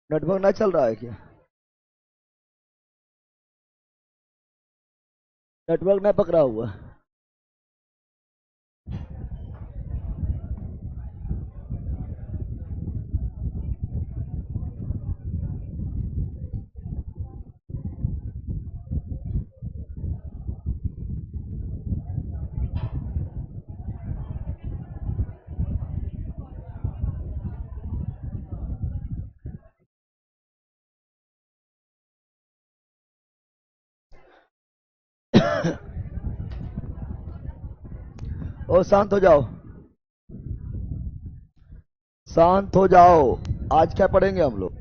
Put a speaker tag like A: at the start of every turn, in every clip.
A: Network ना चल रहा है क्या? नेटवर्क ना पकड़ा हुआ? ओ शांत हो जाओ, शांत हो जाओ। आज क्या पढ़ेंगे हम लोग?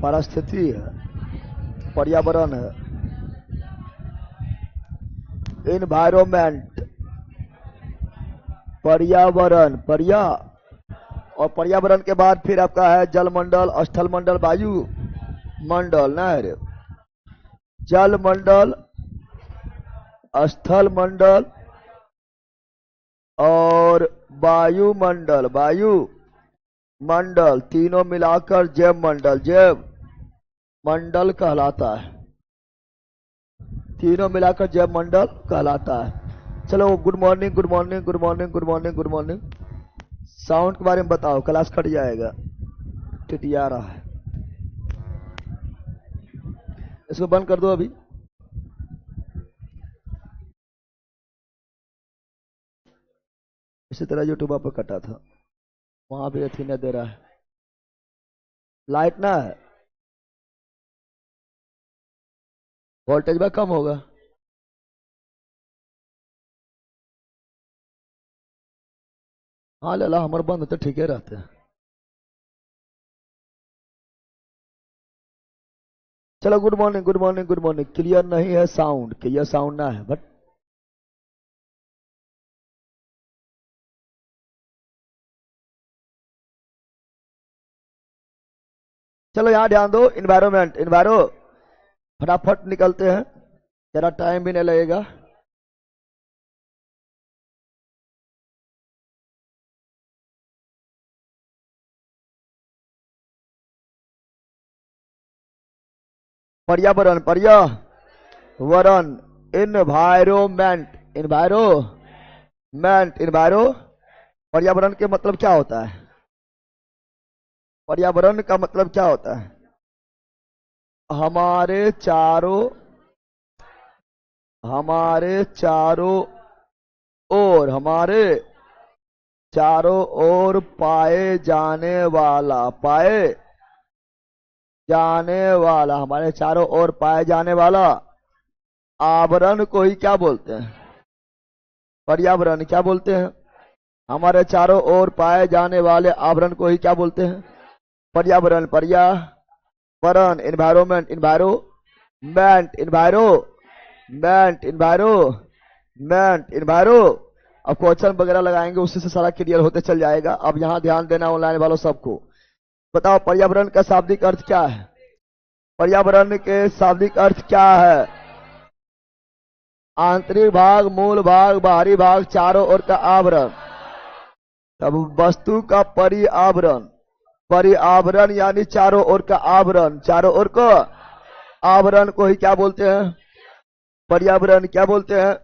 A: परिस्थिति है, पर्यावरण है, इन्वायरमेंट, पर्यावरण, और पर्यावरण के बाद फिर आपका है जलमंडल, स्थल मंडल, वायु मंडल ना है, जल मंडल, स्थल मंडल और वायुमंडल, वायु मंडल, तीनों मिलाकर जैव मंडल, जैव मंडल कहलाता है। तीनों मिलाकर जैव मंडल कहलाता है। चलो, good morning, good morning, good morning, good morning, good morning. Sound के बारे में बताओ, क्लास कट जाएगा, टिटिया रहा है। इसको बंद कर दो अभी। इसी तरह यूट्यूब पर कटा था, वहां भी अथी न दे रहा है, लाइट ना है, वोल्टेज में कम होगा। हाँ ले ला, हमारे बंद तो ठीक है रहते हैं। चलो, good morning, good morning, good morning. Clear नहीं है साउंड, क्लियर साउंड ना है, बट चलो यहाँ ध्यान दो। इन्वायरमेंट, इन्वायरो, फटाफट निकलते हैं, जरा टाइम भी नहीं लगेगा। पर्यावरण, पर्यावरण, इन्वायरोमेंट, इन्वायरोमेंट, इन्वायरो। पर्यावरण के मतलब क्या होता है? पर्यावरण का मतलब क्या होता है? हमारे चारों, हमारे चारों ओर, हमारे चारों ओर पाए जाने वाला, पाए जाने वाला, हमारे चारों ओर पाए जाने वाला आवरण को ही क्या बोलते हैं? पर्यावरण। क्या बोलते हैं? हमारे चारों ओर पाए जाने वाले आवरण को ही क्या बोलते हैं? पर्यावरण, पर्यावरण, environment, environment, environment, environment, enviro. अब क्वेश्चन वगैरह लगाएंगे, उसी से सारा क्लियर होते चल जाएगा। अब यहाँ ध्यान देना ऑनलाइन वालों सबको। बताओ, पर्यावरण का शाब्दिक अर्थ क्या है? पर्यावरण के शाब्दिक अर्थ क्या है? आंतरिक भाग, मूल भाग, बाहरी भाग, चारों ओर का आवरण। तब वस्तु का पर्यावरण, पर्यावरण यानी चारों ओर का आवरण, चारों ओर को आवरण को ही क्या बोलते हैं? पर्यावरण। क्या बोलते हैं?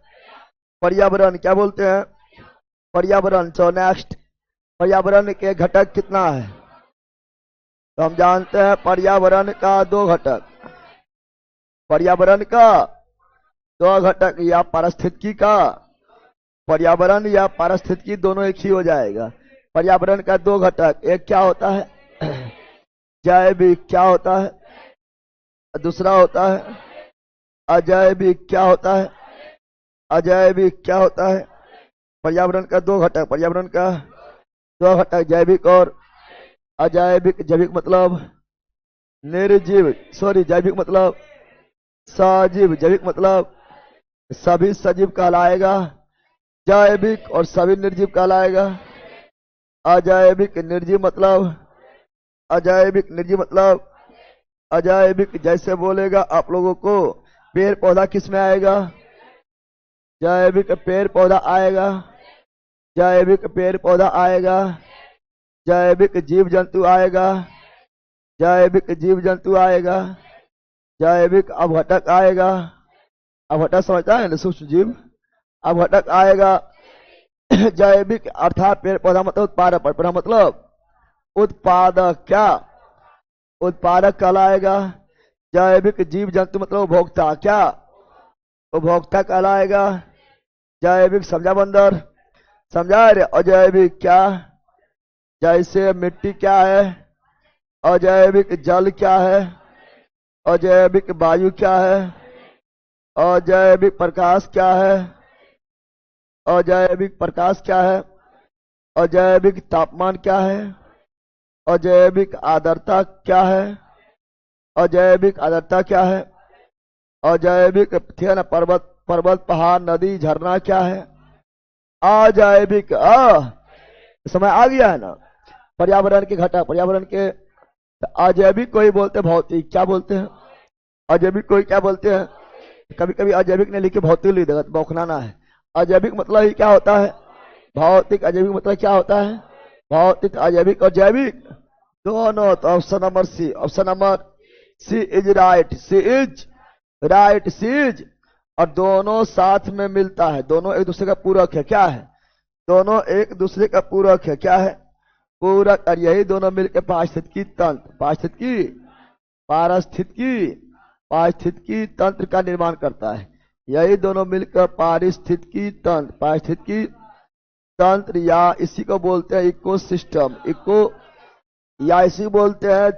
A: पर्यावरण। क्या बोलते हैं? पर्यावरण। सो नेक्स्ट, पर्यावरण के घटक कितना है? तो हम जानते हैं पर्यावरण का दो घटक, पर्यावरण का दो घटक, या पारिस्थितिकी का, पर्यावरण या पारिस्थितिकी दोनों एक ही हो जाएगा। पर्यावरण का दो घटक, एक क्या होता है? जैविक। क्या होता है? दूसरा होता है अजैविक। क्या होता है? अजैविक। क्या होता है? पर्यावरण का दो घटक, पर्यावरण का दो घटक, जैविक और अजैविक। जैविक मतलब निर्जीव, सॉरी, जैविक मतलब सजीव, जैविक मतलब सभी सजीव कहलाएगा जैविक, और सभी निर्जीव कहलाएगा अजैविक। निर्जीव मतलब अजैविक, निर्जीव मतलब अजैविक। जैसे बोलेगा आप लोगों को, पेड़ पौधा किस में आएगा? जैविक पेड़ पौधा आएगा, जैविक पेड़ पौधा आएगा। जैविक जीव जंतु आएगा, जैविक जीव जंतु आएगा, जैविक अवघटक आएगा। अवघटक समझता है ना, सूक्ष्म जीव। अवघटक आएगा। जैविक अर्थात पेड़ पौधा मतलब उत्पादक, पेड़ पौधा मतलब उत्पादक। क्या? उत्पादक कहलाएगा। जैविक जीव जंतु मतलब उपभोक्ता। क्या? उपभोक्ता कहलाएगा। जैविक समझा बंदर? समझा रे? अजैविक क्या? जैसे मिट्टी क्या है, अजैविक जल क्या है, अजैविक वायु क्या है, अजैविक प्रकाश क्या है, अजैविक प्रकाश क्या है, अजैविक तापमान क्या है, अजैविक आर्द्रता क्या है, अजैविक आर्द्रता क्या है, अजैविक पर्वत पर्वत पहाड़ नदी झरना क्या है, अजैविक। समय आ गया है ना। पर्यावरण के घटक, पर्यावरण के अजैविक कोई बोलते भौतिक, क्या बोलते हैं? अजैविक कोई क्या बोलते हैं? कभी कभी अजैविक ने लिखे भौतिक लिख देगा, बौखलाना है। अजैविक मतलब ही क्या होता है? भौतिक। अजैविक मतलब क्या होता है? भौतिक। अजैविक और जैविक दोनों। तो option number C, option number C is right, C is right, C is. और दोनों साथ में मिलता है, दोनों एक दूसरे का पूरक है। क्या है? दोनों एक दूसरे का पूरक है। क्या है? पूरक। और यही दोनों मिलकर पारिस्थितिकी तंत्र, पारिस्थितिकी, पारिस्थितिकी तंत्र का निर्माण करता है। यही दोनों मिलकर पारिस्थितिकी तंत्र, पारिस्थितिकी तंत्र, या इसी को बोलते हैं इकोसिस्टम, इको, या इसी को बोलते हैं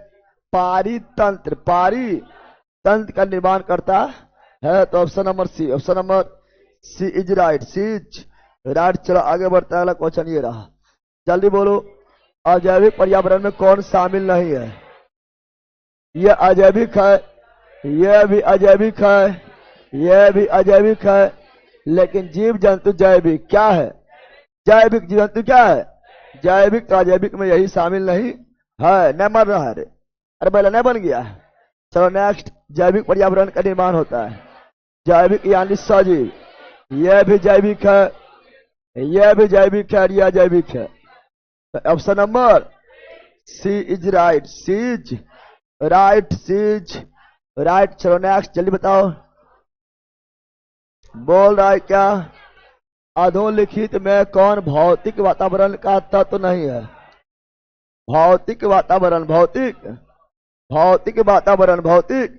A: पारितंत्र, पारितंत्र का निर्माण करता है। तो option number C, option number C is right, C is right. चलो आगे बढ़ता है। अगला क्वेश्चन ये रहा, जल्दी बोलो। अजैविक पर्यावरण में कौन शामिल नहीं है? यह अजैविक है, यह भी अजैविक है, यह भी अजैविक है, लेकिन जीव जंतु जैविक। क्या है? जैविक जीव जंतु क्या है? जैविक। तो अजैविक में यही शामिल नहीं है। नहीं मर रहा है रे, अरे पहले नहीं बन गया है। चलो नेक्स्ट। जैविक पर्यावरण का निर्माण होता है। जैविक यानी सजीव, यह भी जैविक है, यह भी जैविक है, यह जैविक है। Option number C is right, C is right, C is right. चलो नेक्स्ट, जल्दी बताओ। बोल रहा है क्या? अधोलिखित में कौन भौतिक वातावरण का तत्व नहीं है? भौतिक वातावरण, भौतिक, भौतिक वातावरण, भौतिक,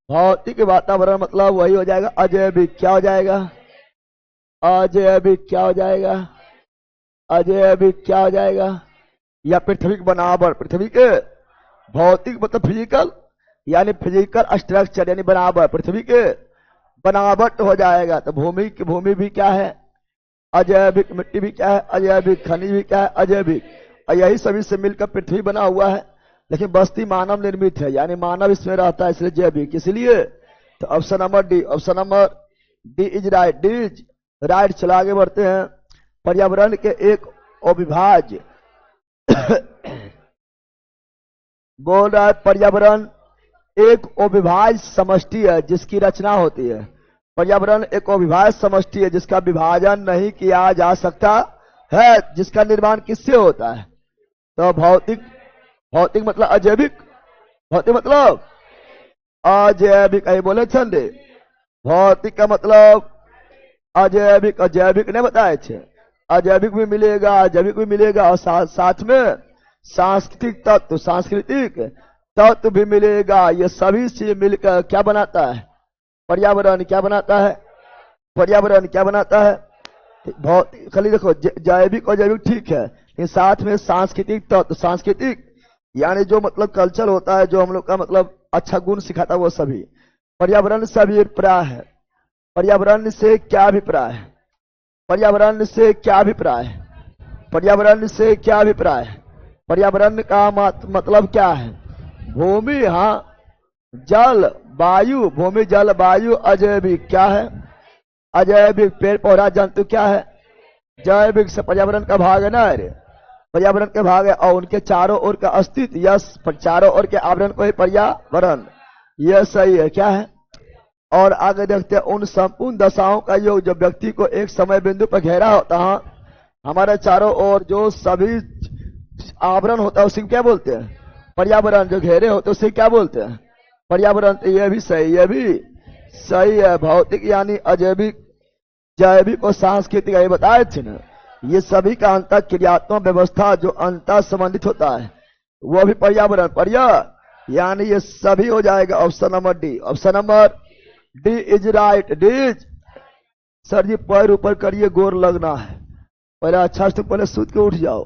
A: भौतिक वातावरण मतलब वही हो जाएगा अजैविक। क्या हो जाएगा? अजैविक। क्या हो जाएगा? अजैविक। क्या हो जाएगा? या पृथ्वी की बनावट, पृथ्वी के भौतिक मतलब फिजिकल, यानी फिजिकल स्ट्रक्चर यानी बनावट, पृथ्वी के बनावट हो जाएगा। तो भूमि की, भूमि भी क्या है? अजैविक। मिट्टी भी क्या है? अजैविक। खनिज भी क्या है? अजैविक। और यही सभी से मिलकर पृथ्वी बना हुआ है, लेकिन बस्ती मानव निर्मित है, यानी मानव इसमें रहता है, इसलिए जैविक। इसलिए तो option number D, option number D is right, D is right. चलो आगे बढ़ते हैं। पर्यावरण के एक अविभाज्य बोल रहा है, पर्यावरण एक अविभाज्य समष्टि है जिसकी रचना होती है। पर्यावरण एक अविभाज्य समष्टि है जिसका विभाजन नहीं किया जा सकता है, जिसका निर्माण किससे होता है? तो भौतिक, भौतिक मतलब अजैविक, भौतिक मतलब अजैविक। यही बोले छंदे, भौतिक का मतलब अजैविक। अजैविक नहीं बताए थे, अजैविक भी मिलेगा, अजैविक भी मिलेगा, और साथ में सांस्कृतिक तत्व, सांस्कृतिक तत्व भी मिलेगा। ये सभी चीज मिलकर क्या बनाता है? पर्यावरण। क्या बनाता है? पर्यावरण क्या बनाता है? भौतिक। खाली देखो, जैविक और जैविक ठीक है, लेकिन साथ में सांस्कृतिक तत्व, सांस्कृतिक यानी जो मतलब कल्चर होता है, जो हम लोग का मतलब अच्छा गुण सिखाता है, वो सभी पर्यावरण से अभिप्राय है। पर्यावरण से क्या अभिप्राय है? पर्यावरण से क्या अभिप्राय है? पर्यावरण से क्या अभिप्राय है? पर्यावरण का मतलब क्या है? भूमि, हाँ, जल, वायु, भूमि, जल, वायु। अजैविक क्या है? अजैविक पेड़ पौधा जंतु क्या है? जैविक से पर्यावरण का भाग है ना, अरे पर्यावरण के भाग है, और उनके चारों ओर का अस्तित्व, यस, चारों ओर के आवरण को ही पर्यावरण, यह सही है। क्या है? और आगे देखते हैं, उन संपूर्ण दशाओं का योग जो व्यक्ति को एक समय बिंदु पर घेरा होता है, हमारे चारों ओर जो सभी आवरण होता है उसे क्या बोलते हैं? पर्यावरण। जो घेरे होते हैं उसे क्या बोलते हैं? पर्यावरण। तो ये भी सही, ये भी सही है। भौतिक यानी अजैविक, जैविक और सांस्कृतिक, ये बताए थे ना। ये सभी का अंतर क्रियात्मक व्यवस्था जो अंतर संबंधित होता है वो भी पर्यावरण। पर्या यानी ये सभी हो जाएगा। Option number D. Option number D is right. डीज। सर जी पैर ऊपर करिए, गोर लगना है। पहले अच्छा से, पहले सूत के उठ जाओ।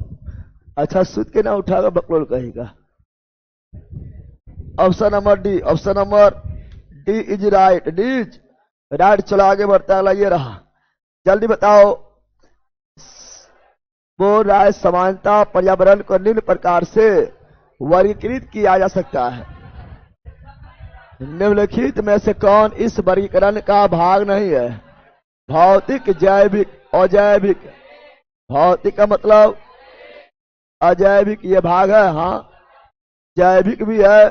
A: अच्छा सूत के ना उठागा बकलोल कहेगा। Option number D. Option number D is right. D's right. चलो आगे बढ़ता है। ये रहा, जल्दी बताओ। बोल रहा है समानता पर्यावरण को निम्न प्रकार से वर्गीकृत किया जा सकता है। निम्नलिखित में से कौन इस वर्गीकरण का भाग नहीं है? भौतिक, जैविक, अजैविक। भौतिक का मतलब अजैविक ये भाग है, हाँ। जैविक भी है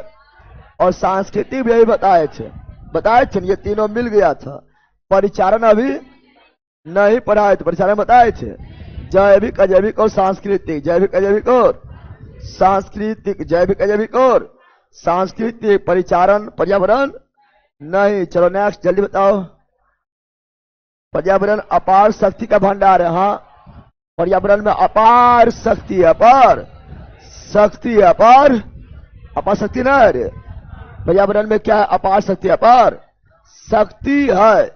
A: और सांस्कृतिक भी, यही बताए थे ये तीनों मिल गया था। परिचालन अभी नहीं पढ़ाए थे, परिचालन बताए थे। जैविक, अजैविक और सांस्कृतिक। जैविक, अजैविक और सांस्कृतिक। जैविक, अजैविक और सांस्कृतिक। परिचालन, पर्यावरण नहीं। चलो नेक्स्ट, जल्दी बताओ। पर्यावरण अपार शक्ति का भंडार है, हाँ। पर्यावरण में अपार शक्ति है, अपार शक्ति है। अपार शक्ति ना है। पर्यावरण में क्या है? अपार शक्ति, अपार शक्ति है।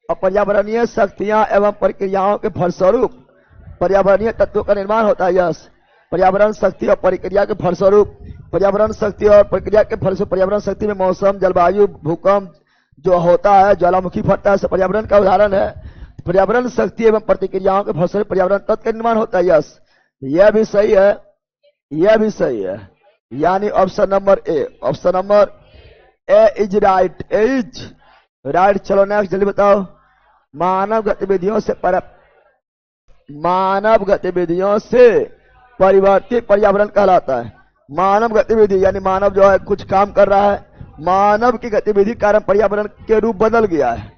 A: और पर्यावरणीय शक्तियां एवं प्रक्रियाओं के फलस्वरूप पर्यावरणीय तत्वों का निर्माण होता है। यस, पर्यावरण शक्ति और प्रक्रिया के फलस्वरूप, पर्यावरण शक्ति और प्रक्रिया के फलस्वरूप, पर्यावरण शक्ति में मौसम, जलवायु, भूकंप जो होता है, ज्वालामुखी फटता है, सब पर्यावरण का उदाहरण है। पर्यावरण शक्ति एवं प्रतिक्रियाओं के फलस्वरूप पर्यावरण तत्व का निर्माण होता है। यस, यह भी सही है, यह भी सही है। यानी option number A. Option number A is right. Is right. चलो नेक्स्ट, जल्दी बताओ। मानव गतिविधियों से परिवर्तित पर्यावरण कहलाता है। मानव गतिविधि यानी मानव जो है कुछ काम कर रहा है, मानव की गतिविधि कारण पर्यावरण के रूप बदल गया है।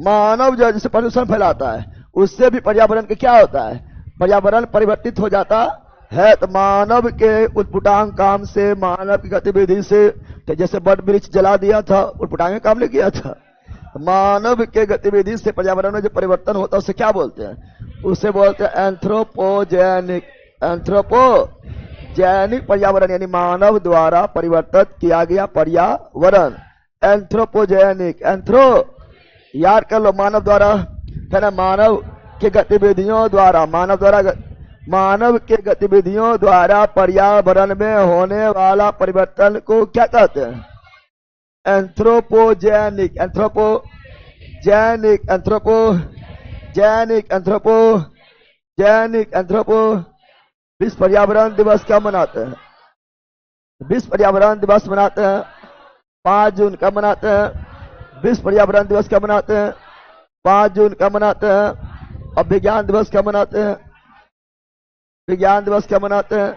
A: मानव जो जैसे प्रदूषण फैलाता है उससे भी पर्यावरण के क्या होता है? पर्यावरण परिवर्तित हो जाता है। तो मानव के उटपुटांग काम से, मानव की गतिविधि से, तो जैसे वट वृक्ष जला दिया था, उटपुटांग काम नहीं किया था। मानव के गतिविधि से पर्यावरण में जो परिवर्तन होता है उसे क्या बोलते हैं? उसे बोलते हैं एंथ्रोपोजेनिक। एंथ्रोपोजेनिक पर्यावरण यानी मानव द्वारा परिवर्तित किया गया पर्यावरण। एंथ्रोपोजेनिक। एंथ्रो याद कर लो, मानव द्वारा है ना। मानव के गतिविधियों द्वारा, मानव के गतिविधियों द्वारा पर्यावरण में होने वाला परिवर्तन को क्या कहते हैं? Anthropogenic. Anthropogenic. Anthropogenic. Anthropogenic. Anthropo. विश्व पर्यावरण दिवस क्या मनाते हैं? विश्व पर्यावरण दिवस मनाते हैं 5 जून। कब मनाते हैं? विश्व पर्यावरण दिवस कब मनाते हैं? 5 जून। कब मनाते हैं? और विज्ञान दिवस कब मनाते हैं? विज्ञान दिवस कब मनाते हैं?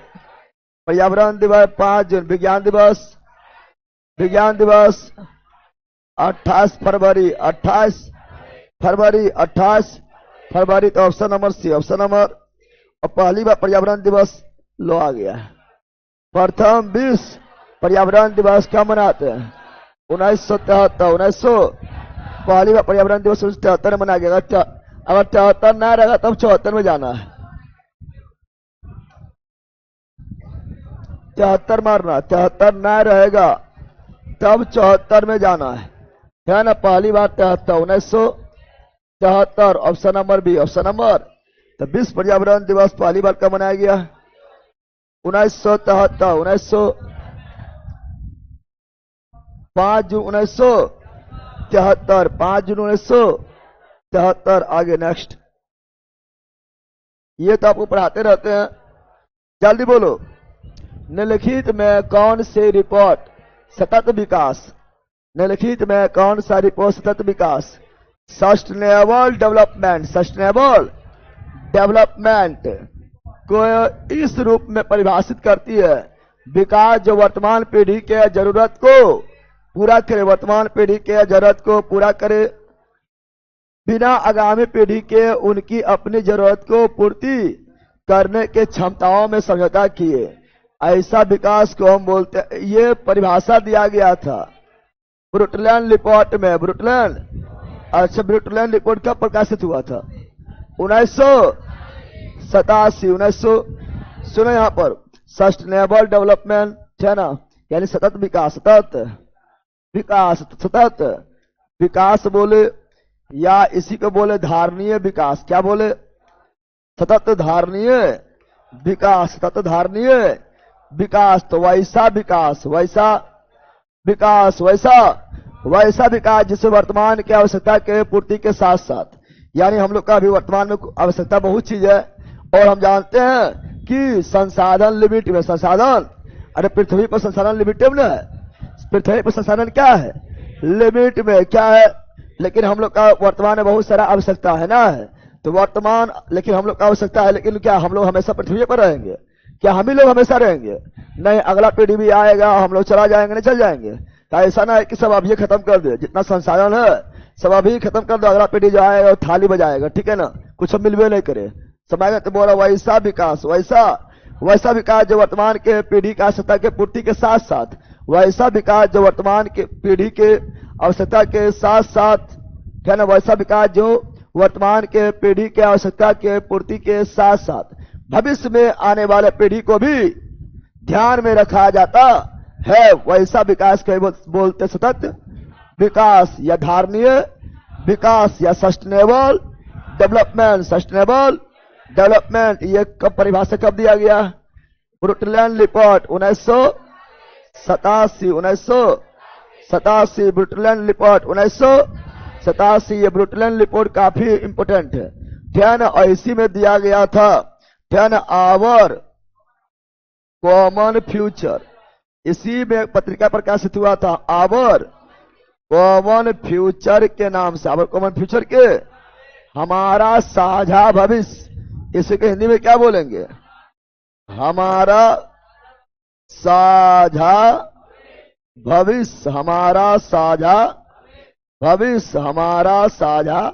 A: पर्यावरण दिवस 5 जून। विज्ञान दिवस 28 फरवरी। 28 फरवरी। तो option number C. Option number. और पहली बार पर्यावरण दिवस लो आ गया है। प्रथम विश्व पर्यावरण दिवस कब मनाते हैं? 1973। पहली बार पर्यावरण दिवस 1973 में मनाया गया। अगर 73 ना रहेगा तब 74 में जाना है। 73 मारना, 73 ना रहेगा तब 74 में जाना है ना। पहली बार 1973। Option number B. Option number. तो विश्व पर्यावरण दिवस पहली बार कब मनाया गया? 1973। 5 जून 1973। 5 जून 1973। आगे नेक्स्ट। ये तो आपको पढ़ाते रहते हैं, जल्दी बोलो। निम्नलिखित में कौन से रिपोर्ट सतत विकास? निम्नलिखित में कौन सा रिपोर्ट सतत विकास, सस्टेनेबल डेवलपमेंट, सस्टेनेबल डेवलपमेंट को इस रूप में परिभाषित करती है? विकास जो वर्तमान पीढ़ी के जरूरत को पूरा करे, वर्तमान पीढ़ी के जरूरत को पूरा करे बिना आगामी पीढ़ी के उनकी अपनी जरूरत को पूर्ति करने के क्षमताओं में समझौता किए, ऐसा विकास को हम बोलते हैं। ये परिभाषा दिया गया था ब्रुटलैंड रिपोर्ट में। ब्रुटलैंड, अच्छा, ब्रुटलैंड रिपोर्ट कब प्रकाशित हुआ था? 1987। सुनो यहां पर, सस्टेनेबल डेवलपमेंट है ना, यानी सतत विकास। सतत विकास, सतत विकास बोले, या इसी को बोले धारणीय विकास। क्या बोले? सतत धारणीय विकास, सतत धारणीय विकास। तो वैसा विकास, वैसा विकास, वैसा विकास जिसे वर्तमान की आवश्यकता के पूर्ति के साथ साथ, यानी हम लोग का अभी वर्तमान में आवश्यकता बहुत चीज है, और हम जानते हैं कि संसाधन लिमिट में, संसाधन, अरे पृथ्वी पर संसाधन लिमिटेड है। पृथ्वी पर संसाधन क्या है? लिमिट में। क्या है? लेकिन हम लोग का वर्तमान में बहुत सारा आवश्यकता है ना, है तो वर्तमान, लेकिन हम लोग का आवश्यकता है, लेकिन क्या हम लोग हमेशा पृथ्वी पर रहेंगे? क्या हम ही लोग हमेशा रहेंगे? नहीं, अगला पीढ़ी भी आएगा, हम लोग चला जाएंगे, नहीं चल जाएंगे। तो ऐसा ना है कि सब अभी खत्म कर दे, जितना संसाधन है सब अभी खत्म कर दो, अगला पीढ़ी जो आएगा वो थाली बजाएगा, ठीक है ना, कुछ मिलवे नहीं करे, समझ गए? तो बोला वैसा विकास, वैसा विकास जो वर्तमान के पीढ़ी की आवश्यकता के पूर्ति के साथ साथ, वैसा विकास जो वर्तमान के पीढ़ी के आवश्यकता के साथ साथ, क्या ना, वैसा विकास जो वर्तमान के पीढ़ी के आवश्यकता के पूर्ति के साथ साथ भविष्य में आने वाले पीढ़ी को भी ध्यान में रखा जाता है, वैसा विकास के बोलते सतत विकास या धारणीय विकास या सस्टेनेबल डेवलपमेंट। सस्टेनेबल डेवलपमेंट ये कब परिभाषा कब दिया गया? ब्रुटलैंड रिपोर्ट 1987। ब्रुटलैंड रिपोर्ट 1987। ये ब्रुटलैंड रिपोर्ट काफी इंपोर्टेंट है, ध्यान। और इसी में दिया गया था, ध्यान, आवर कॉमन फ्यूचर। इसी में पत्रिका प्रकाशित हुआ था, आवर कॉमन फ्यूचर के नाम से। आवर कॉमन फ्यूचर के, हमारा साझा भविष्य। इसी के हिंदी में क्या बोलेंगे? हमारा साझा भविष्य, हमारा साझा भविष्य, हमारा साझा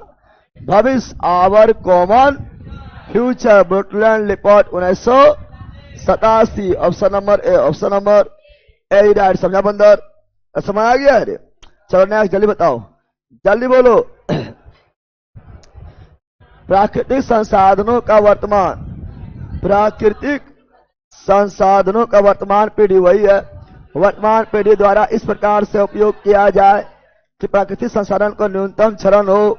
A: भविष्य, our common future. Brundtland report 1987। Option number A, option number A right. समझा बंदर? समझ आ गया? अरे चलो नेक्स्ट, जल्दी बताओ, जल्दी बोलो। प्राकृतिक संसाधनों का वर्तमान, प्राकृतिक संसाधनों का वर्तमान पीढ़ी वही है, वर्तमान पीढ़ी द्वारा इस प्रकार से उपयोग किया जाए कि प्राकृतिक संसाधन को न्यूनतम क्षरण हो,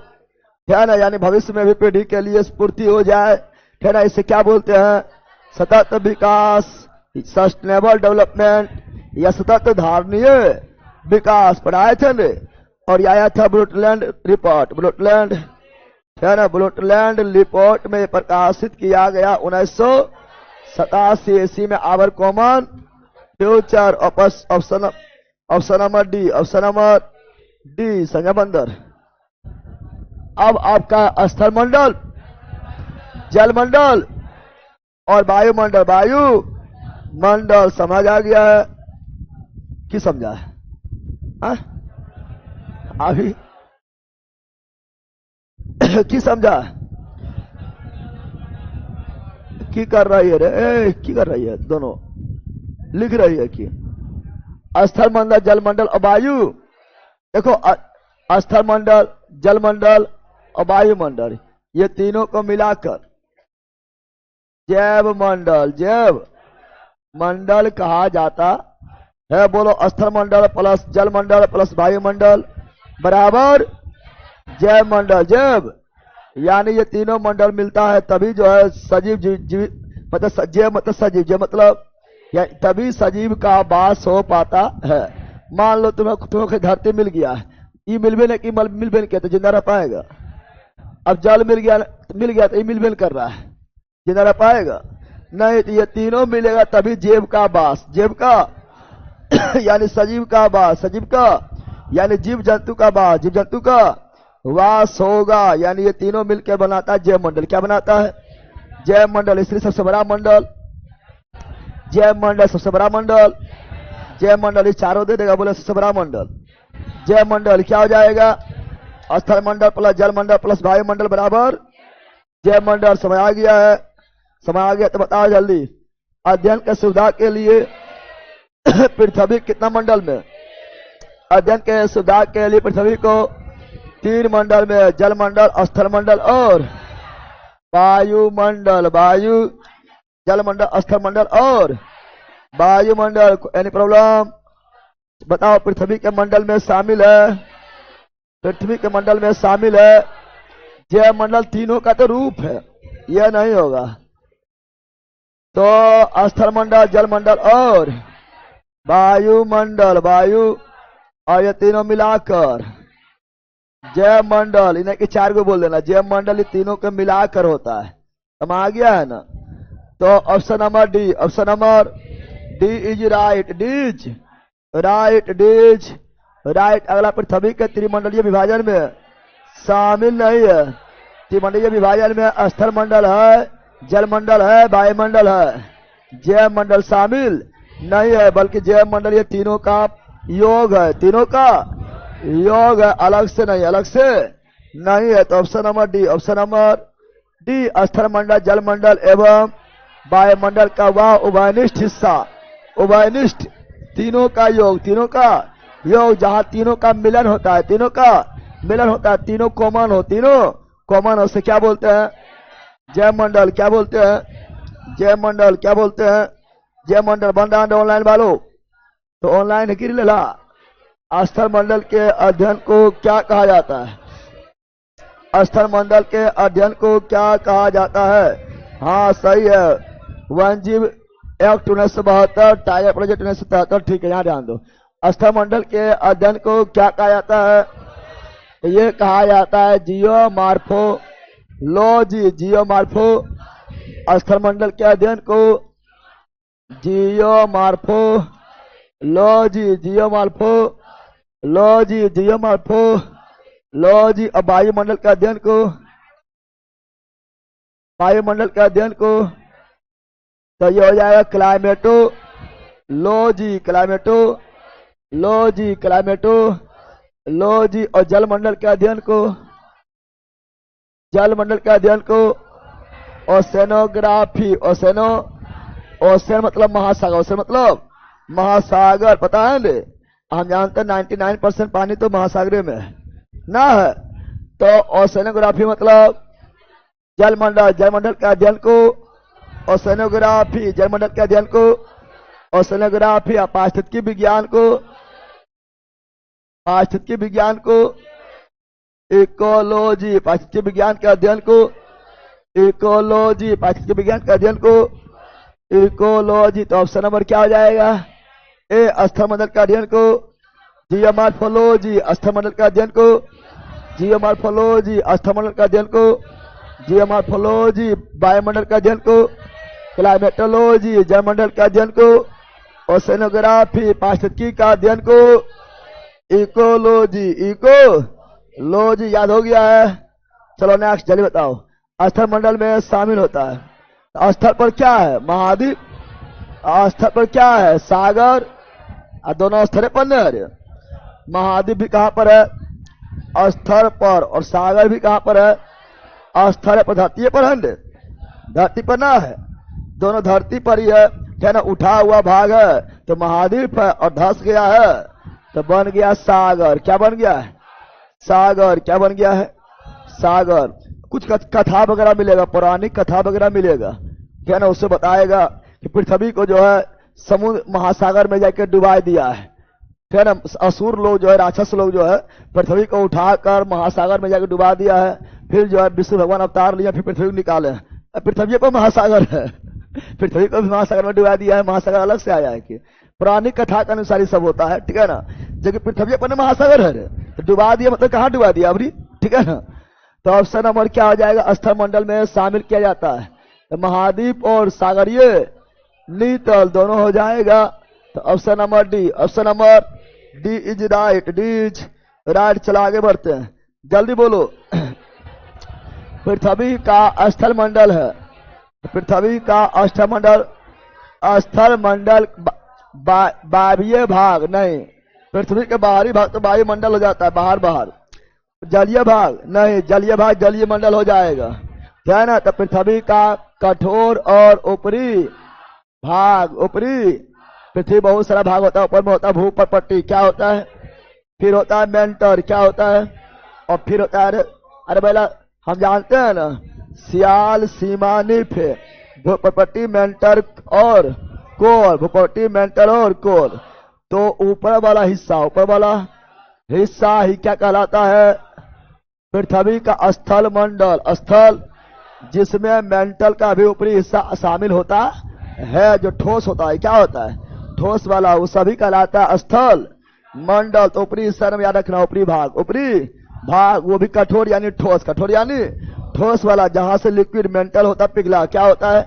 A: है ना, यानी भविष्य में भी पीढ़ी के लिए स्फूर्ति हो जाए, है ना। इसे क्या बोलते हैं? सतत विकास, सस्टेनेबल डेवलपमेंट या सतत धारणीय विकास। पढ़ाए थे ने, और आया था ब्रुटलैंड रिपोर्ट। ब्रुटलैंड, है ना, ब्रुटलैंड रिपोर्ट में प्रकाशित किया गया 1987 ईस्वी में, our common future. Option number D, option number D. Sanjay बंदर, अब आपका स्थलमंडल, जलमंडल और वायुमंडल, वायुमंडल समझ आ गया है कि समझा है? अभी की समझा? की कर रही है रे? की कर रही है? दोनों लिख रही है कि स्थलमंडल, जलमंडल और वायु। देखो, स्थलमंडल, जलमंडल और वायुमंडल, ये तीनों को मिलाकर जैव मंडल कहा जाता है। बोलो, स्थलमंडल प्लस जलमंडल प्लस वायुमंडल बराबर जैव मंडल। जैव यानी ये तीनों मंडल मिलता है तभी जो है सजीव जीव, मतलब जैव मतलब सजीव, जैव मतलब तभी सजीव का वास हो पाता है। मान लो तुम्हें धरती मिल गया है, ये मिलबे नहीं कि मिलबे नहीं किया तो जिंदा रह पाएगा। अब जल मिल गया तो ये मिलबे कर रहा है, जिंदा रह पाएगा नहीं। तो ये तीनों मिलेगा तभी जीव का वास, जीव का यानी सजीव का वास, सजीव का यानी जीव जंतु का वास, जीव जंतु का वास होगा। यानी ये तीनों मिलकर बनाता है जैव मंडल। क्या बनाता है? जैव मंडल। इसलिए सबसे बड़ा मंडल जैव मंडल, सबसे बड़ा मंडल जैव मंडल। इस चारों दे देगा, बोले सबसे बड़ा मंडल जैव मंडल। क्या हो जाएगा? स्थल मंडल प्लस जल मंडल प्लस वायुमंडल बराबर जैव मंडल। समझ आ गया है? समय आ गया तो बताओ जल्दी। अध्ययन की सुविधा के लिए पृथ्वी कितना मंडल में? अध्ययन के सुविधा के लिए पृथ्वी को 3 मंडल में, जल मंडल, स्थल मंडल और वायुमंडल। वायु, जल मंडल, स्थल मंडल और वायुमंडल। Any problem? बताओ पृथ्वी के मंडल में शामिल है, पृथ्वी के मंडल में शामिल है जय मंडल, तीनों का तो रूप है, यह नहीं होगा। तो स्थल मंडल, जल मंडल और वायुमंडल, वायु, और ये तीनों मिलाकर जय मंडल, इन्हें के 4 को बोल देना। जय मंडल ये तीनों के मिलाकर होता है। हम आ गया है ना? तो option number D, option number D is right. D's right, D's right. अगला पृथ्वी के त्रिमंडलीय विभाजन में शामिल नहीं है। त्रिमंडलीय विभाजन में स्थल मंडल है, जल मंडल है, वायुमंडल है, जय मंडल शामिल नहीं है, बल्कि जय मंडल ये तीनों का योग है, तीनों का योग है, अलग से नहीं, अलग से नहीं है। तो option number D, option number D, स्थल मंडल, जल मंडल एवं वायुमंडल का वह उभयनिष्ठ हिस्सा, उभयनिष्ठ तीनों का योग, तीनों का योग, जहां तीनों का मिलन होता है, तीनों का मिलन होता है, तीनों कॉमन हो, तीनों कॉमन हो, से क्या बोलते हैं? जय मंडल। क्या बोलते हैं? जय मंडल। क्या बोलते हैं? जय मंडल। बन रहा है ऑनलाइन वालों? तो ऑनलाइन गिर लेला। स्थल मंडल के अध्ययन को क्या कहा जाता है? स्थल मंडल के अध्ययन को क्या कहा जाता है? हाँ सही है, वन जीव एक्ट 1972, टाइगर प्रोजेक्ट 1973। ठीक है, यहाँ ध्यान दो। स्थल मंडल के अध्ययन को क्या कहा जाता है? ये कहा जाता है जियोमार्फोलॉजी, जियोमार्फो। स्थल मंडल के अध्ययन को जियोमार्फोलॉजी, जियोमार्फोलॉजी, जियोमार्फोलॉजी। और वायुमंडल के अध्ययन को, वायुमंडल के अध्ययन को तो ये हो जाएगा क्लाइमेटोलॉजी, क्लाइमेटोलॉजी, क्लाइमेटोलॉजी। और जल मंडल के अध्ययन को, जल मंडल के अध्ययन को ओसेनोग्राफी, ओसेन मतलब महासागर, ओसेन मतलब महासागर, पता है ना? हम जानते हैं 99% पानी तो महासागर में है ना है। तो ओसेनोग्राफी मतलब जल मंडल, जल मंडल के अध्ययन को ओसेनोग्राफी, जल मंडल के अध्ययन को ओसेनोग्राफी। पारिस्थितिकी विज्ञान को, पारिस्थितिकी विज्ञान को इकोलॉजी, पारिस्थितिकी विज्ञान के अध्ययन को इकोलॉजी, पारिस्थितिकी विज्ञान के अध्ययन को इकोलॉजी। तो ऑप्शन नंबर क्या हो जाएगा? ए, स्थल मंडल के अध्ययन को जियोमार्फोलॉजी, स्थल मंडल के अध्ययन को जियोमार्फोलॉजी, स्थल मंडल के अध्ययन को जियोमार्फोलॉजी, वायुमंडल के अध्ययन को क्लाइमेटोलॉजी, जलमंडल के अध्ययन को ओसेनोग्राफी, पारिस्थितिकी का अध्ययन को इकोलॉजी, इकोलॉजी। याद हो गया है? चलो नेक्स्ट जल्दी बताओ। स्थल मंडल में शामिल होता है। स्थल पर क्या है? महाद्वीप। स्थल पर क्या है? सागर। दोनों स्थल पर नहीं, महाद्वीप भी कहां पर है? स्थल पर। और सागर भी कहां पर है? स्थल पर। धरती पर है, धरती पर ना है, दोनों धरती पर ही है ना। उठा हुआ भाग है तो महाद्वीप है, और धस गया है तो बन गया सागर। क्या बन गया है? सागर। क्या बन गया है? सागर। कुछ कथा वगैरह मिलेगा, पौराणिक कथा वगैरह मिलेगा, क्या ना, उससे बताएगा कि पृथ्वी को जो है समुद्र महासागर में जाकर डुबा दिया है, क्या ना। असुर लोग जो है, राक्षस लोग जो है, पृथ्वी को उठाकर महासागर में जाकर डुबा दिया है। फिर जो है विष्णु भगवान अवतार लिया, फिर पृथ्वी को निकाले। पृथ्वी पर महासागर है, पृथ्वी को भी महासागर में डुबा दिया है। महासागर अलग से आया है कि पुरानी कथा के अनुसार ही सब होता है, ठीक है ना। जबकि पृथ्वी पर महासागर है तो डुबा दिया, मतलब कहाँ डुबा दिया अभी, ठीक है ना। तो ऑप्शन नंबर क्या हो जाएगा? स्थल मंडल में शामिल किया जाता है तो महाद्वीप और सागरीय नीतल दोनों हो जाएगा। तो option number D, option number D is right, D is right. चलो आगे बढ़ते हैं, जल्दी बोलो। पृथ्वी का स्थल मंडल है, पृथ्वी का स्थल मंडल, स्थल मंडल बाह्य भाग नहीं, पृथ्वी के बाहरी भाग तो वायुमंडल हो जाता है, बाहर बाहर। जलीय भाग नहीं, जलीय भाग जलीय मंडल हो जाएगा। है ना। तो पृथ्वी का कठोर और ऊपरी भाग, ऊपरी पृथ्वी बहुत सारा भाग होता है, ऊपर में होता है भूपटपट्टी, क्या होता है, फिर होता है मेंटर, क्या होता है, और फिर होता है अरे बेला हम जानते हैं ना, सियाल सीमा निफ, भूपटपट्टी मेंटर और कोर, भूपटपट्टी मेंटर और कोर। तो ऊपर वाला हिस्सा, ऊपर वाला हिस्सा ही क्या कहलाता है, पृथ्वी का स्थल मंडल, स्थल जिसमें मेंटल का भी ऊपरी हिस्सा शामिल होता है, जो ठोस होता है, क्या होता है, ठोस वाला, वो सभी कहलाता है स्थल मंडल। तो ऊपरी हिस्सा में याद रखना, ऊपरी भाग, ऊपरी भाग वो भी कठोर यानी ठोस, कठोर यानी ठोस वाला, जहां से लिक्विड मेंटल होता है पिघला, क्या होता है,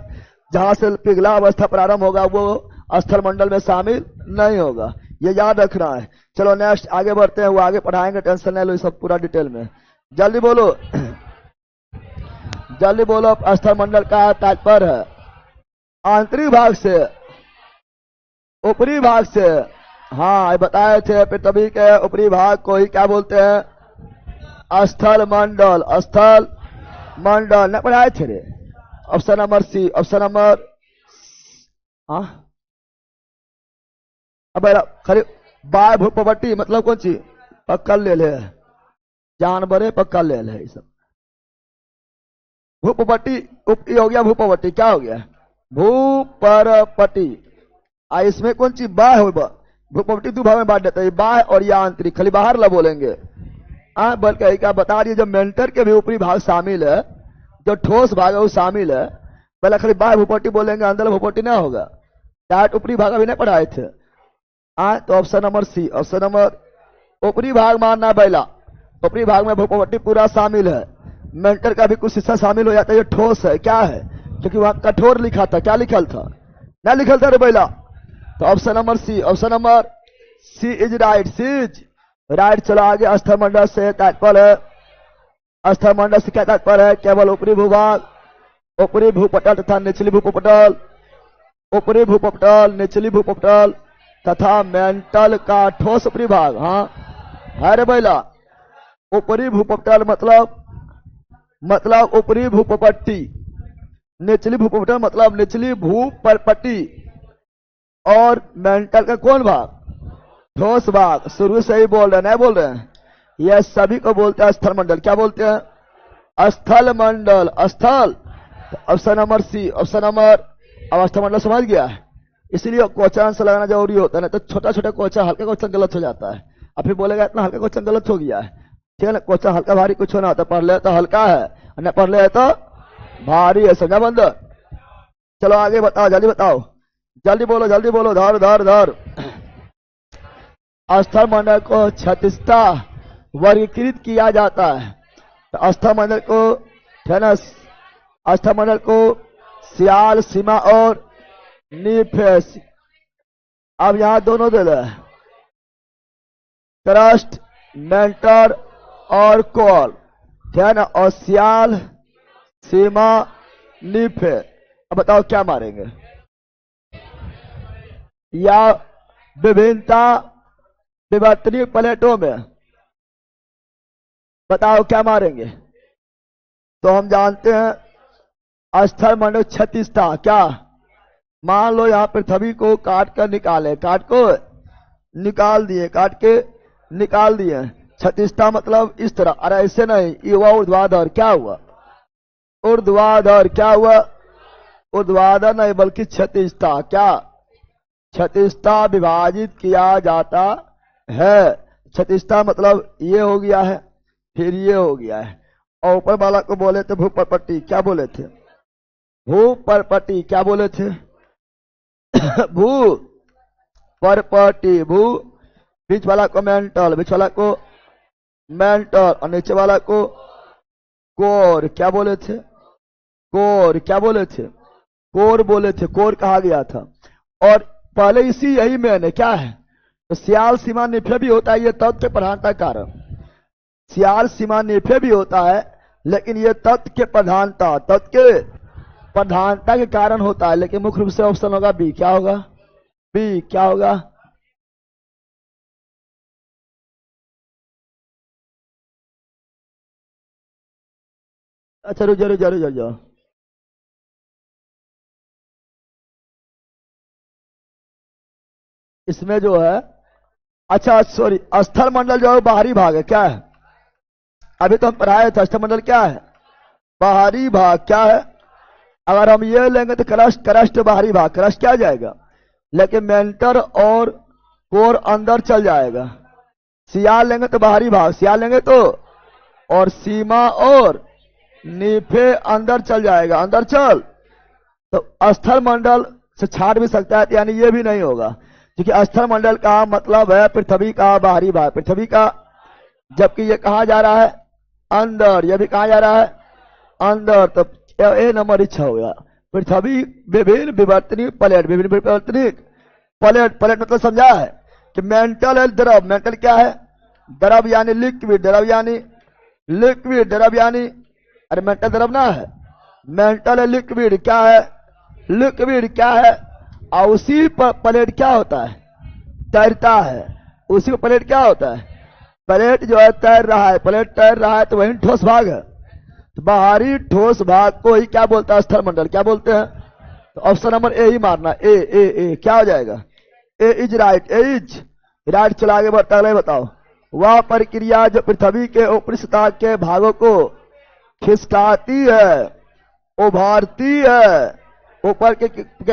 A: जहां से पिघला अवस्था प्रारंभ होगा वो स्थल मंडल में शामिल नहीं होगा, ये याद रखना है। चलो नेक्स्ट आगे बढ़ते हैं, वो आगे पढ़ाएंगे, टेंशन नहीं लो, सब पूरा डिटेल में। जल्दी बोलो जल्दी बोलो। स्थल मंडल का तात्पर्य है आंतरिक भाग से ऊपरी भाग से। हाँ बताए थे, पृथ्वी के ऊपरी भाग को ही क्या बोलते हैं, स्थल मंडल, स्थल मंडल न पढ़ाए थे रे। Option number C, option number अब खरी बाय भूपटपट्टी मतलब कौन चीज, पक्कल ले ले, जानवर पक्का ले ले, सब भूपटपट्टी हो गया, भूपटपट्टी क्या हो गया, भूपरपट्टी। इसमें कौन सी बाह हो, भूपटपट्टी दो भाग में बांट देता है, बाह और या आंतरिक, खाली बाहर ला बोलेंगे। बल्कि क्या बता दिए, जब मेंटर के भी ऊपरी भाग शामिल है, जो ठोस भाग है वो शामिल है, पहले खाली बाह भूपटपट्टी बोलेंगे, अंदर भूपटपट्टी ना होगा, डायरेक्ट ऊपरी भाग अभी नहीं पढ़ाए थे। तो option number C, option number ऊपरी भाग मानना बैला, ऊपरी भाग में भूपटपट्टी पूरा शामिल है, मेंटर का भी कुछ हिस्सा शामिल हो जाता है, ये ठोस है, क्या है, क्योंकि वहां कठोर लिखा था, क्या लिखल था, ना लिखल था रे बैला। तो option number C, option number C is right, C is right. चलो आगे, स्थल मंडल से तात्पर्य है, स्थल मंडल से क्या तात्पर्य है, केवल ऊपरी भूभाग, ऊपरी भूपटल तथा निचली भूपटल, ऊपरी भूपटल, निचली भूपटल तथा मेंटल का ठोस ऊपरी भाग। हाँ है रे बैला, ऊपरी भूपटल मतलब ऊपरी भूपट्टी, निचली भूपटल मतलब निचली भूपटपट्टी, और मेंटल का कौन भाग, ठोस भाग। शुरू से ही बोल रहे हैं, नहीं बोल रहे हैं, यह सभी को बोलते हैं स्थल मंडल, क्या बोलते हैं, स्थल मंडल, स्थल। Option number C, option number, अब स्थल मंडल समझ गया है, इसलिए क्वेश्चन से लगाना जरूरी होता है, नहीं तो छोटा छोटा क्वेश्चन, हल्का क्वेश्चन गलत हो जाता है, और फिर बोलेगा इतना हल्का क्वेश्चन गलत हो गया है, ठीक है ना। क्वेश्चन हल्का भारी कुछ होना होता, पढ़ ले तो हल्का है, न पढ़ ले तो भारी है, समझा बंद। चलो आगे बताओ, जल्दी बताओ, जल्दी बोलो, धर धर धर। स्थल मंडल को क्षतिस्था वर्गीकृत किया जाता है, तो स्थल मंडल को, है ना, स्थल मंडल को सियाल सीमा और नीफ, अब यहां दोनों दे दे, क्रस्ट मेंटर और कोल, है ना, और सियाल सीमा नीफ। अब बताओ क्या मारेंगे, या विभिन्नता विवर्तनीय प्लेटों में, बताओ क्या मारेंगे। तो हम जानते हैं स्थल मंडल क्षतिस्था, क्या, मान लो यहां पृथ्वी को काट कर निकाले, काट को निकाल दिए, काट के निकाल दिए, क्षतिस्था मतलब इस तरह, अरे ऐसे नहीं, ये हुआ ऊर्ध्वाधर, क्या हुआ, ऊर्ध्वाधर, क्या हुआ, ऊर्ध्वाधर नहीं बल्कि क्षतिस्था, क्या, क्षतिस्था विभाजित किया जाता है, क्षतिस्था मतलब ये हो गया है, फिर ये हो गया है, और ऊपर वाला को बोले थे भूपटपट्टी, क्या बोले थे, भूपटपट्टी, क्या बोले थे भू परपट्टी, भू, बीच वाला को मेंटल, बीच वाला को मेंटल, और नीचे वाला को कोर, क्या बोले थे, कोर, क्या बोले थे, कोर बोले थे, कोर कहा गया था। और पहले इसी यही मैंने क्या है, तो सियाल सीमा निफे भी होता है, ये तत्व के प्रधानता कारण, सियाल सीमा निफे भी होता है, लेकिन ये तत्व के प्रधानता, तत्व के प्रधानता के कारण होता है, लेकिन मुख्य रूप से ऑप्शन होगा बी, क्या होगा, बी, क्या होगा, अच्छा रुक जाओ रुक जाओ रुक जाओ रुक जाओ। इसमें जो है, अच्छा सॉरी, स्थल मंडल जो है वो बाहरी भाग है क्या है? अभी तो हम पढ़ाए थे स्थल मंडल क्या है, बाहरी भाग क्या है। अगर हम ये लेंगे तो क्रस्ट, क्रस्ट बाहरी भाग, क्रस्ट क्या आ जाएगा, लेकिन मेंटर और कोर अंदर चल जाएगा। सियाल लेंगे तो बाहरी भाग, सियाल लेंगे तो, और सीमा और नीफे अंदर चल जाएगा, अंदर चल। तो स्थल मंडल से छाट भी सकता है, यानी ये भी नहीं होगा, क्योंकि स्थल मंडल का मतलब है पृथ्वी का बाहरी भाग, पृथ्वी का, जबकि ये कहा जा रहा है अंदर, ये भी कहा जा रहा है अंदर। तो ए नंबर इच्छा हो गया। पृथ्वी विभिन्न विवर्तनीय प्लेट, विभिन्न विवर्तनीय प्लेट, प्लेट मतलब समझा है कि मेंटल है द्रव, मेंटल क्या है, द्रव यानी लिक्विड, द्रव यानी लिक्विड, द्रव यानी, अरे मेंटल द्रव ना है, मेंटल है लिक्विड, क्या है लिक्विड, क्या है। और उसी पर प्लेट क्या होता है, तैरता है, उसी पर प्लेट क्या होता है, प्लेट जो है तैर रहा है, प्लेट तैर रहा है, तो वही ठोस भाग है। तो बाहरी ठोस भाग को ही क्या बोलता है, स्थल मंडल क्या बोलते हैं। तो ऑप्शन नंबर ए ही मारना, ए ए ए क्या हो जाएगा, A is right, A is right. चला आगे बढ़ता है, बताओ। वह प्रक्रिया जो पृथ्वी के ऊपरी सतह के भागों को खिसकाती है, उभारती है, ऊपर के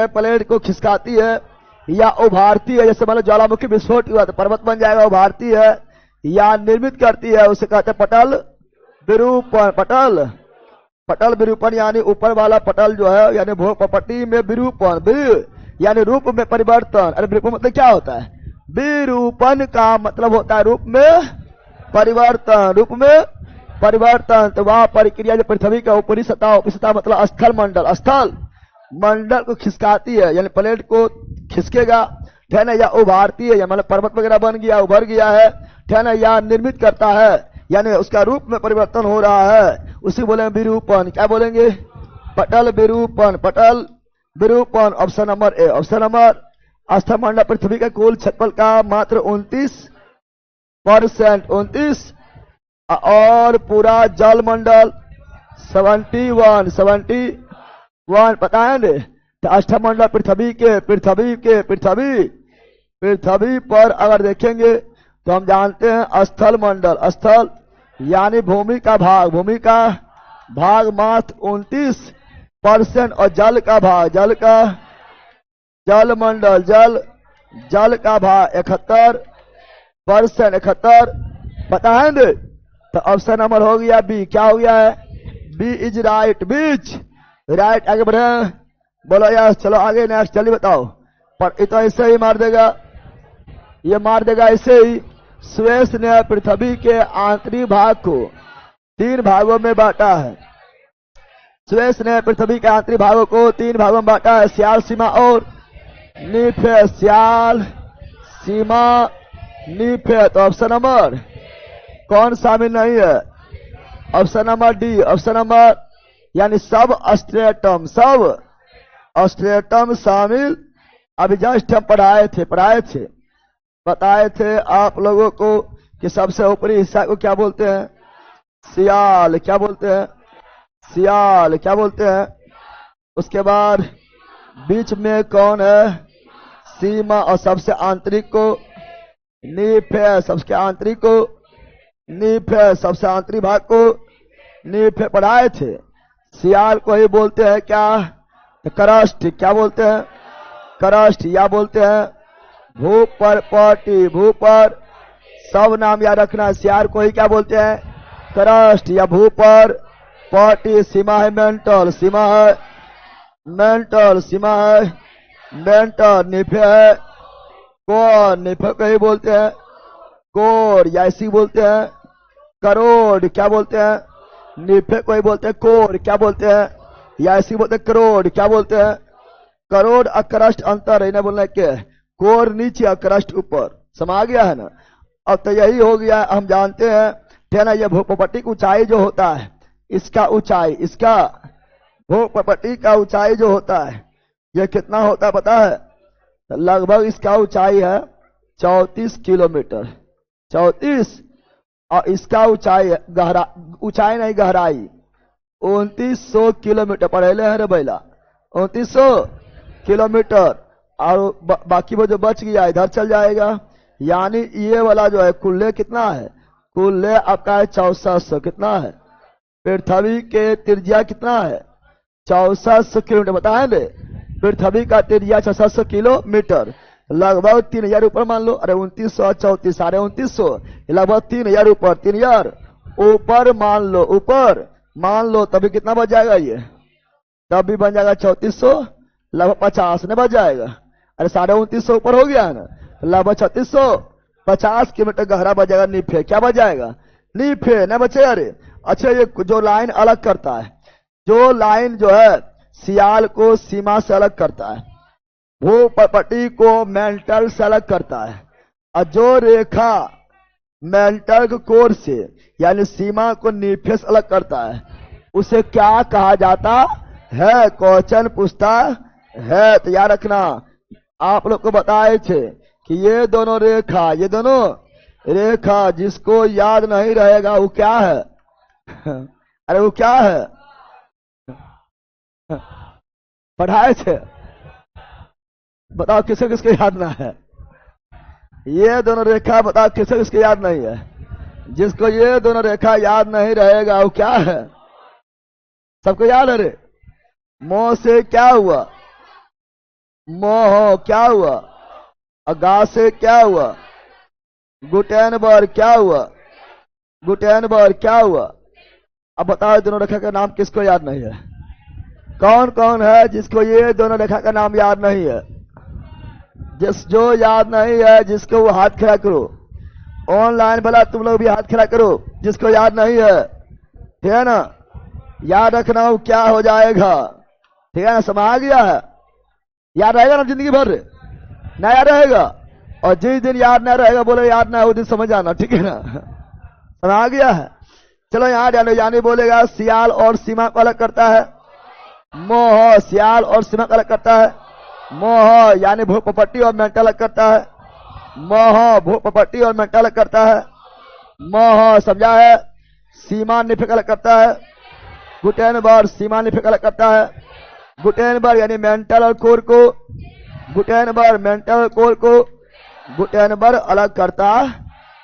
A: प्लेट को खिसकाती है या उभारती है, जैसे मान लो ज्वालामुखी विस्फोट हुआ तो पर्वत बन जाएगा, उभारती है या निर्मित करती है, उसे कहते हैं पटल विरूपण। पटल, पटल विरूपण यानी ऊपर वाला पटल जो है, यानी भूपटल में विरूपण, यानी रूप में परिवर्तन। अरे विरूपण मतलब क्या होता है, विरूपण का मतलब होता है रूप में परिवर्तन, रूप में परिवर्तन। तो वह प्रक्रिया जो पृथ्वी का ऊपरी सतह, ऊपरी सतह मतलब स्थल मंडल, स्थल मंडल को खिसकाती है, यानी प्लेट को खिसकेगा, है ना, या उभारती है, या मतलब पर्वत वगैरह बन गया, उभर गया है ना, या निर्मित करता है, यानी उसका रूप में परिवर्तन हो रहा है, उसी बोलेंगे विरूपण। क्या बोलेंगे, पटल विरूपण, पटल विरूपण। Option number A, option number. स्थल मंडल पृथ्वी के कुल क्षेत्रफल का मात्र 29%, 29, और पूरा जल मंडल 71, 71 पता है ना। तो स्थल मंडल पृथ्वी पर अगर देखेंगे तो हम जानते हैं स्थल मंडल, स्थल यानी भूमि का भाग, भूमि का भाग मात्र 29%, और जल का भाग, जल का, जल मंडल, जल का भाग 71%, 71 पता है ना। तो ऑप्शन नंबर हो गया बी, क्या हो गया है, B is right, B's right. आगे बढ़े, बोलो यार, चलो आगे नेक्स्ट, जल्दी बताओ। पर ये तो ऐसे ही मार देगा, ये मार देगा ऐसे ही। स्वेस ने पृथ्वी के आंतरिक भाग को 3 भागों में बांटा है, स्वेस ने पृथ्वी के आंतरिक भागों को 3 भागों में बांटा है, सियाल, सीमा और नीफे, सियाल, सीमा, नीफे। तो ऑप्शन नंबर कौन शामिल नहीं है, option number D, option number, यानी सब स्ट्रेटम, सब स्ट्रेटम शामिल। अभी जस्ट हम पढ़ाए थे, बताए थे आप लोगों को कि सबसे ऊपरी हिस्सा को क्या बोलते हैं, सियाल, क्या बोलते हैं, सियाल, क्या बोलते हैं। उसके बाद बीच में कौन है, सीमा, और सबसे आंतरिक को नीफ है, सबसे आंतरिक को नीफ है, सबसे आंतरिक भाग को नीफ है, पढ़ाए थे। सियाल को ही बोलते हैं क्या, क्रस्ट, क्या बोलते हैं, क्रस्ट, या बोलते हैं भूपर पटी, भूपर, सब नाम याद रखना। सियाल को ही क्या बोलते हैं, क्रस्ट या भूपर पटी। सीमा है मेंटल, सीमा है मेंटल, सीमा है मेंटल। निफे है कोर, निफे को ही बोलते हैं कोर, या इसी बोलते हैं करोड़, क्या बोलते हैं, निफे को ही बोलते हैं कोर, क्या बोलते हैं, या इसी बोलते हैं करोड़, क्या बोलते हैं, करोड़। अक्रस्ट अंतर है ना, बोलना के कोर नीचे अक्रस्ट ऊपर, समा गया है ना। अब तो यही हो गया, हम जानते हैं है ना, ये भूपटल की ऊंचाई जो होता है, इसका ऊंचाई, इसका भूपटल का ऊंचाई जो होता है, ये कितना होता है पता है, लगभग इसका ऊंचाई है 34 किलोमीटर, 34। और इसका ऊंचाई, ऊंचाई नहीं गहराई, 2900 किलोमीटर पढ़ेले हैं रे बैला, 2900 किलोमीटर। और बाकी वो जो बच गया इधर चल जाएगा। यानी ये वाला जो है कुल्ले कितना है, कुल्ले आपका है 6400। कितना है? पृथ्वी के त्रिज्या कितना है? 6400 किलोमीटर बताए रे। पृथ्वी का त्रिज्या 6400 किलोमीटर, लगभग 3000 ऊपर मान लो। अरे 2900 34 साढ़े 2900, लगभग 3000 ऊपर, 3000 ऊपर मान लो, ऊपर मान लो। तभी कितना बच जाएगा ये? तब भी बन जाएगा 3400, लगभग 50 ने बच जाएगा। अरे साढ़े 2900 ऊपर हो गया है ना, लगभग 3600, 50 किलोमीटर गहरा बच जाएगा। नीफे क्या बच जाएगा? नीफे न बचे। अरे अच्छा, ये जो लाइन अलग करता है, जो लाइन जो है सियाल को सीमा से अलग करता है, भूपटटी को मेंटल से अलग करता है, और जो रेखा मेंटल कोर से यानी सीमा को नीफे से अलग करता है, उसे क्या कहा जाता है? क्वेश्चन पूछता है। तो याद रखना, आप लोग को बताए थे कि ये दोनों रेखा, ये दोनों रेखा जिसको याद नहीं रहेगा वो क्या है? अरे वो क्या है? पढ़ाए थे, बताओ किसे किसके याद ना है? ये दोनों रेखा बताओ किसे किसके याद नहीं है? जिसको ये दोनों रेखा याद नहीं रहेगा वो क्या है? सबको याद है रे। मोह से क्या हुआ? मोह क्या हुआ? अगा से क्या हुआ? गुटेनबर्ग क्या हुआ? गुटेनबर्ग क्या हुआ? अब बताओ दोनों रेखा का नाम किसको याद नहीं है? कौन कौन है जिसको ये दोनों रेखा का नाम याद नहीं है? जो याद नहीं है जिसको वो हाथ खड़ा करो। ऑनलाइन वाला तुम लोग भी हाथ खड़ा करो जिसको याद नहीं है, ठीक है ना? याद रखना वो क्या हो जाएगा, ठीक है ना? समझ गया है? याद रहेगा ना जिंदगी भर? ना याद रहेगा। और जिस दिन याद ना रहेगा बोले याद ना है, वो दिन समझ आना, ठीक है ना? समझ गया है? चलो यहाँ जाने जाने बोलेगा सियाल और सीमा को अलग करता है। मोह सियाल और सीमा को अलग करता है। मोह यानी भूपटटी और मेंटल अलग करता है। मोह भूपटटी और मेंटल अलग करता है। मोह समझा है? सीमा निफिक अलग करता है। गुटेनबर्ग सीमा निफिक अलग करता है। गुटेनबर्ग यानी मेंटल और कोर को, गुटेनबर्ग मेंटल कोर को गुटेनबर्ग अलग करता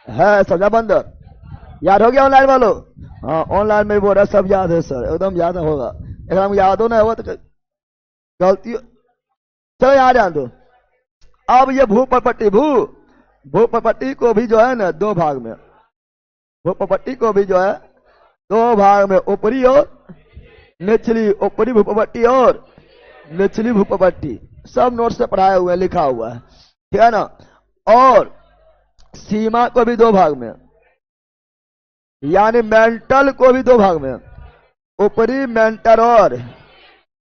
A: है। समझा बंदर? याद हो गया ऑनलाइन वालों? हाँ ऑनलाइन में बोल रहा सब याद है सर, एकदम याद होगा। एकदम याद हो ना होगा तो गलती। चलो याद ध्यान दो। अब ये भूपटटी को भी जो है ना दो भाग में, भूपटटी को भी जो है दो भाग में, ऊपरी और निचली, ऊपरी भूपटटी और निचली भूपटटी, सब नोट से पढ़ाया हुआ है, लिखा हुआ है, ठीक है ना? और सीमा को भी दो भाग में, यानी मेंटल को भी दो भाग में, ऊपरी मेंटल और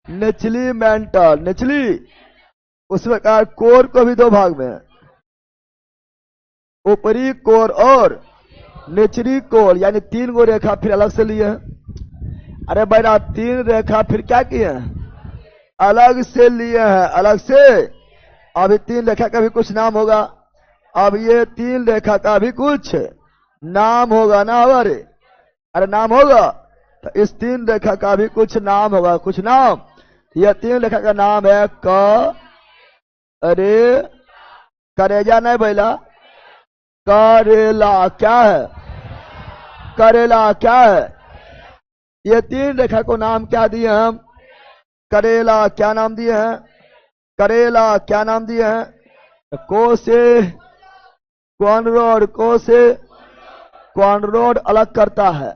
A: निचली मेंटल, निचली उस प्रकार कोर को भी दो भाग में, ऊपरी कोर और निचली कोर, यानी तीन गो रेखा फिर अलग से लिए हैं। अरे बेटा तीन रेखा फिर क्या किए हैं? अलग से लिए हैं, अलग से। अभी तीन रेखा का भी कुछ नाम होगा, अब ये तीन रेखा का भी कुछ नाम होगा ना? अरे नाम होगा, तो इस तीन रेखा का भी कुछ नाम होगा, कुछ नाम। यह तीन रेखा का नाम है अरे करेजा नहीं बैला, करेला। क्या है? करेला क्या है? ये तीन रेखा को नाम क्या दिए हम? करेला। क्या नाम दिए हैं? करेला। क्या नाम दिए हैं? को से कॉनरोड, को से कॉनरोड अलग करता है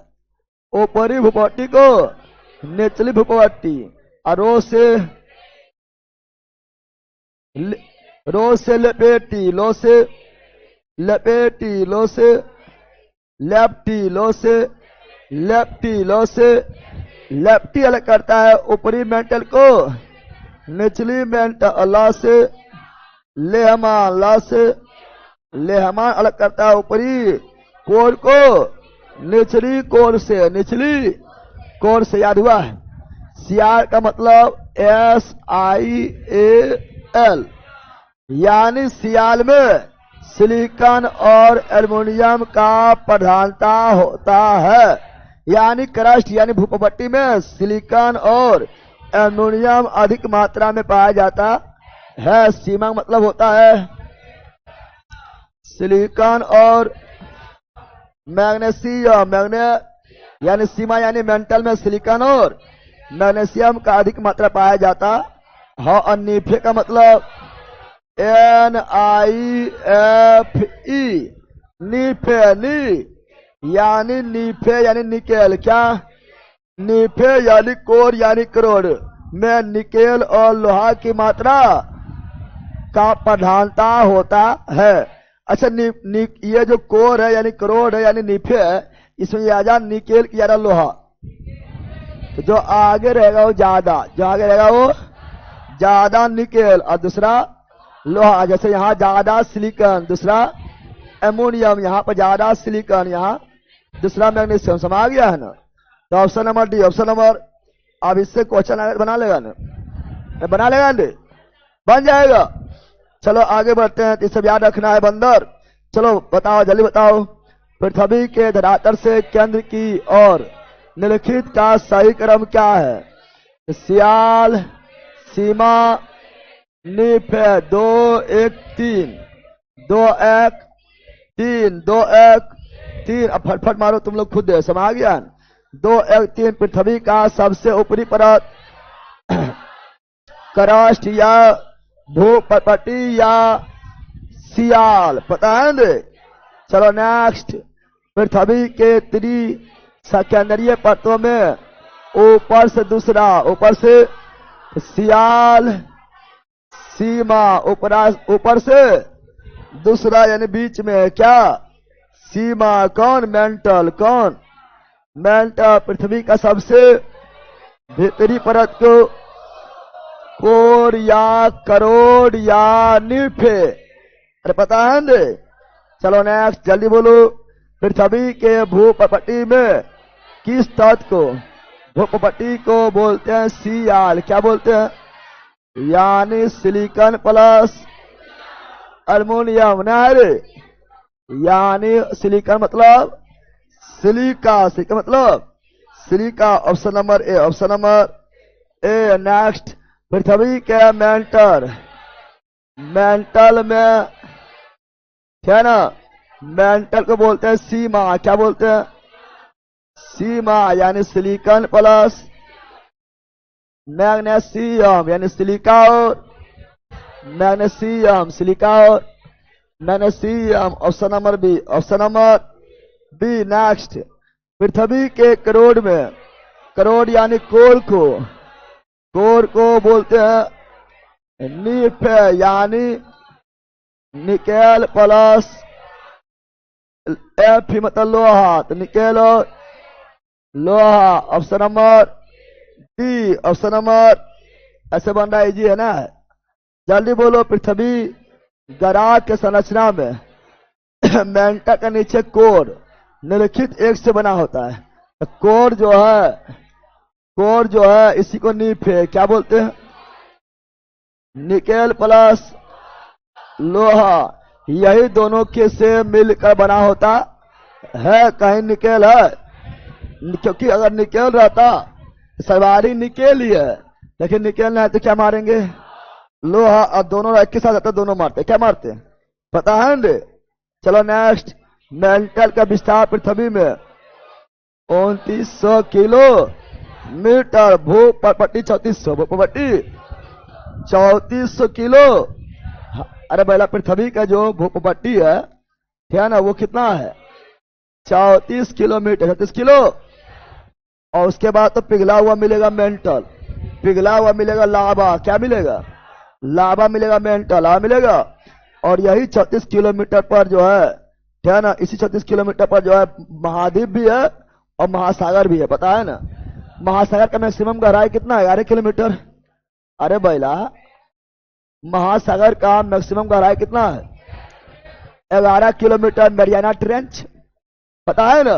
A: ऊपरी भूपटटी को निचली भूपटटी, और रो से लपेटी, लो से लपेटी, लो से लेफ्टी, लो से लेफ्टी, लो से लेफ्टी अलग करता है ऊपरी मेंटल को निचली मेंटल, ला से लेहमान, ला से लेहमान अलग करता है ऊपरी कोर को निचली कोर से, निचली कोर से। याद हुआ है? सियाल का मतलब SIAL, यानी सियाल में सिलिकॉन और एल्युमिनियम का प्रधानता होता है। यानी क्रस्ट यानी भूपट्टी में सिलिकॉन और एल्युमिनियम अधिक मात्रा में पाया जाता है। सीमा मतलब होता है सिलिकॉन और मैग्नीशियम। यानी सीमा यानी मेंटल में सिलिकॉन और मैग्नीशियम का अधिक मात्रा पाया जाता है। और नीफे का मतलब NIFE, नीफे, यानी नीफे यानी निकेल। क्या? नीफे यानी कोर यानी करोड़ में निकेल और लोहा की मात्रा का प्रधानता होता है। अच्छा, ये जो कोर है यानी करोड़ है यानी नीफे है, इसमें ज्यादा निकेल की ज्यादा लोहा, तो जो आगे रहेगा वो ज्यादा, जो आगे रहेगा वो ज्यादा निकेल और दूसरा लोहा। जैसे यहाँ ज्यादा सिलिकॉन, दूसरा एमोनियम, यहाँ पर ज्यादा सिलिकॉन, यहाँ दूसरा मैग्नीशियम। समझ गया है ना? तो option number D. Option number, अब इससे क्वेश्चन बना लेगा ना? बना लेगा ना? बन जाएगा। चलो आगे बढ़ते हैं। इसे याद रखना है बंदर। चलो बताओ, जल्दी बताओ। पृथ्वी के धरातल से केंद्र की ओर निम्नलिखित का सही क्रम क्या है? सियाल, सीमा, नीफे। 2 1 3, 2 1 3, 2 1 3। अब फटफट मारो तुम लोग खुद। समझ गया? 2 1 3। पृथ्वी का सबसे ऊपरी परत क्रस्ट या भूपटि या सियाल, पता है ना? चलो नेक्स्ट। पृथ्वी के त्रिसकेंद्रीय परतों में ऊपर से दूसरा, ऊपर से सियाल, सीमा, ऊपर से दूसरा यानी बीच में क्या? सीमा। कौन? मेंटल। कौन? मेंटल। पृथ्वी का सबसे भीतरी परत को कोर या करोड़ या नीफे, अरे पता है ना? चलो नेक्स्ट, जल्दी बोलो। पृथ्वी के भूपटि में किस तत्व को, भूपटि को बोलते हैं सियाल? क्या बोलते हैं? यानी सिलिकॉन प्लस एल्युमिनियम ना रे, यानी सिलिकॉन मतलब सिलिका, सिलिका मतलब silica. Option number A. Option number A. Next. पृथ्वी के मेंटल में क्या ना, मेंटल को बोलते हैं सीमा। क्या बोलते हैं? सीमा यानी सिलिकॉन प्लस मैग्नीशियम, यानी सिलिका और मैग्नीशियम, सिलिका और magnesium. Option number B. Option number B. Next. पृथ्वी के करोड़ में, करोड़ यानी कोर को बोलते हैं नीफे, यानी निकेल प्लस एफ मतलब लोहा, तो निकेल और लोहा। Option number D. Option number, ऐसे बन रहा है, इजी है ना? जल्दी बोलो। पृथ्वी ग्रह के संरचना में मेंटल के नीचे कोर निम्नलिखित एक से बना होता है। तो कोर जो है इसी को नीफे क्या बोलते हैं? निकेल प्लस लोहा। यही दोनों के से मिलकर बना होता है। कहीं निकेल है, क्योंकि अगर निकेल रहता, सवारी निकेल ही है, लेकिन निकेल नहीं है तो क्या मारेंगे? लोहा। और दोनों एक के साथ रहते, दोनों मारते। क्या मारते? पता है ना? चलो नेक्स्ट। मेंटल का विस्तार पृथ्वी में 2900 किलोमीटर, भूपटि 3400, भूपटि 3400 किलो। अरे पहला पृथ्वी का जो भूपटि है ना, वो कितना है? 34 किलोमीटर, 36 किलो। और उसके बाद तो पिघला हुआ मिलेगा मेंटल, पिघला हुआ मिलेगा लावा। क्या मिलेगा? लावा मिलेगा, मेंटल मिलेगा। और यही 36 किलोमीटर पर जो है ना, इसी 36 किलोमीटर पर जो है महाद्वीप भी है और महासागर भी है, पता है ना? महासागर का मैक्सिमम गहराई कितना है? 11 किलोमीटर। अरे बैला, महासागर का मैक्सिमम गहराई कितना है? 11 किलोमीटर। मैरियाना ट्रेंच, पता है ना?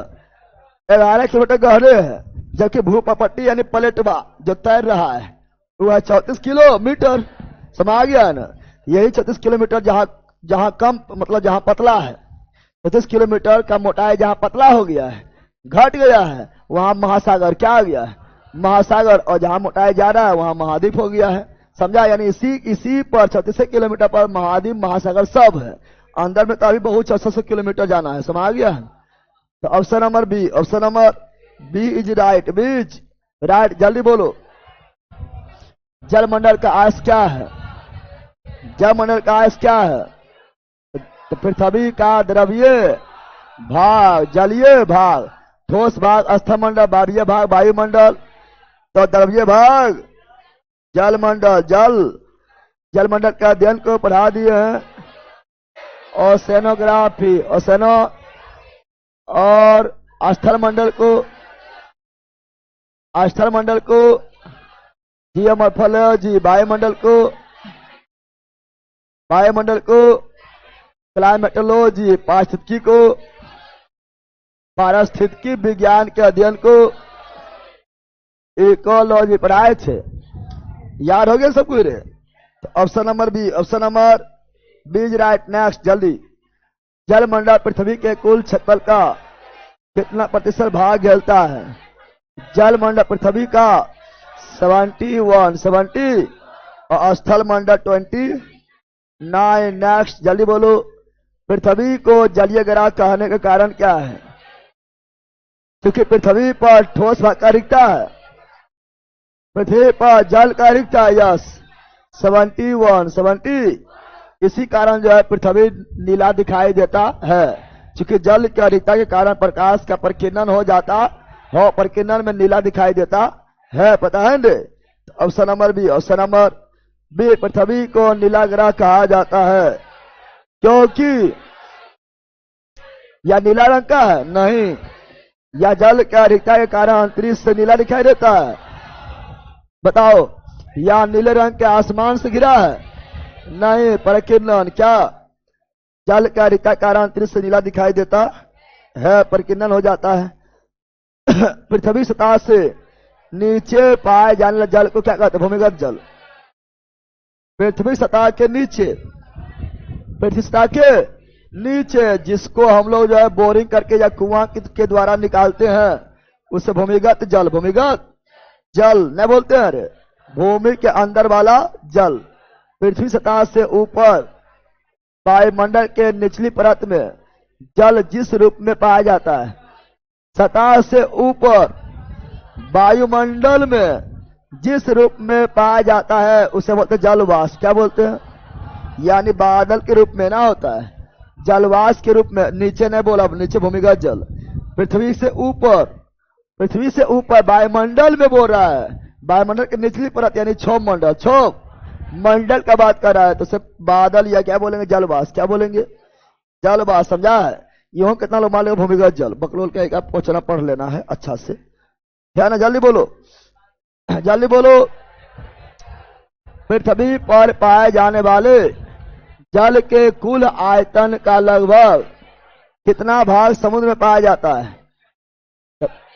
A: 11 किलोमीटर गहरे है। जबकि भूपटि यानी पलेटवा जो तैर रहा है वो है 34 किलोमीटर। समझ गया ना? यही 36 किलोमीटर जहां कम मतलब जहां पतला है, 36 किलोमीटर का मोटाई जहां पतला हो गया है, घट गया है, वहां महासागर क्या आ गया है, महासागर, और जहां मोटाया जा रहा है वहां महाद्वीप हो गया है। समझा, यानी इसी पर 36 किलोमीटर पर महाद्वीप महासागर सब है। अंदर में तो अभी बहुत 600 किलोमीटर जाना है। समझ गया है। तो option number B, option number B is right, B's right. जल्दी बोलो, जलमंडल का आयस क्या है, जलमंडल का आयस क्या है? तो पृथ्वी का द्रव्य भाग, जलीय भाग, ठोस भाग स्थलमंडल, बाह्य भाग वायुमंडल, तो द्रव्य भाग जलमंडल। जलमंडल का अध्ययन को पढ़ा दिए हैं। ओसेनोग्राफी, ओसेनो और स्थलमंडल को जियोमॉर्फोलॉजी, वायुमंडल को क्लाइमेटोलॉजी, पारिस्थितिकी विज्ञान के अध्ययन को इकोलॉजी पढ़ाए थे। याद हो गया सब कुछ रे? तो option number B, option number B is right. Next जल्दी, जलमंडल पृथ्वी के कुल क्षेत्रफल का कितना प्रतिशत भाग घेरता है? जलमंडल पृथ्वी का 70 और स्थल मंडल 29। नेक्स्ट जल्दी बोलो, पृथ्वी को जलीय ग्रह कहने का कारण क्या है? क्योंकि पृथ्वी पर ठोस भाग का रिक्ता है, पृथ्वी पर जल का रिक्ता है। यस, 70। इसी कारण जो है पृथ्वी नीला दिखाई देता है, क्योंकि जल की रिक्ता के कारण प्रकाश का प्रकीर्णन हो जाता है, प्रकीर्णन में नीला दिखाई देता है। पता है ना? Option number B, option number B, पृथ्वी को नीला ग्रह कहा जाता है क्योंकि या नीला रंग का है, नहीं, या जल का रिक्ता के कारण अंतरिक्ष से नीला दिखाई देता है। बताओ, या नीले रंग के आसमान से गिरा है, नहीं, प्रकीर्णन। क्या जल का रिक्ता के कारण अंतरिक्ष से नीला दिखाई देता है, प्रकीर्णन हो जाता है। पृथ्वी सतह से नीचे पाए जाने वाले जल को क्या कहते हैं? भूमिगत जल। पृथ्वी सतह के नीचे, पृथ्वी सतह के नीचे जिसको हम लोग जो है बोरिंग करके या कुआं के द्वारा निकालते हैं, उसे भूमिगत जल, भूमिगत जल नहीं बोलते हैं रे, भूमि के अंदर वाला जल। पृथ्वी सतह से ऊपर वायुमंडल के निचली परत में जल जिस रूप में पाया जाता है, सतह से ऊपर वायुमंडल में जिस रूप में पाया जाता है उसे बोलते जलवाष्प। क्या बोलते हैं? यानी बादल के रूप में ना होता है, जलवाष्प के रूप में। नीचे नहीं बोला, नीचे भूमिगत जल। पृथ्वी से ऊपर वायुमंडल में बोल रहा है, वायुमंडल की निचली परत यानी क्षोभ मंडल का बात कर रहा है, तो उसे बादल या क्या बोलेंगे? जलवाष्प। क्या बोलेंगे? जलवाष्प। समझा है? यूं कितना लोग मान लेगा भूमिगत जल? बकलोल का एक आप क्वेश्चन पढ़ लेना है अच्छा से, है ना? जल्दी बोलो, जल्दी बोलो। पृथ्वी पर पाए जाने वाले जल के कुल आयतन का लगभग कितना भाग समुद्र में पाया जाता है?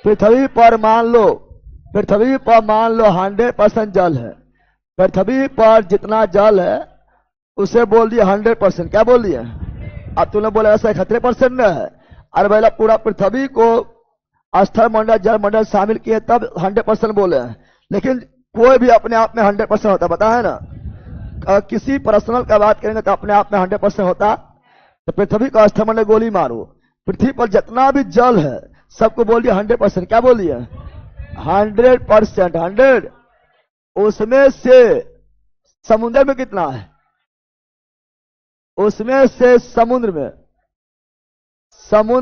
A: पृथ्वी पर मान लो 100% जल है। पृथ्वी पर जितना जल है उसे बोल दिया 100%। क्या बोल दिया? अब तूने बोला ऐसा 71% में है। अरे भैया पूरा पृथ्वी को स्थल मंडल जल मंडल शामिल किए तब 100% बोले हैं, लेकिन कोई भी अपने आप में 100% होता, पता है ना? किसी पर्सनल का बात करेंगे तो अपने आप में 100% होता। तो पृथ्वी का स्थल मंडल गोली मारो, पृथ्वी पर जितना भी जल है सबको बोल दिया 100%। क्या बोल दिया? 100%। 100 उसमें से समुद्र में कितना है? उसमें से समुद्र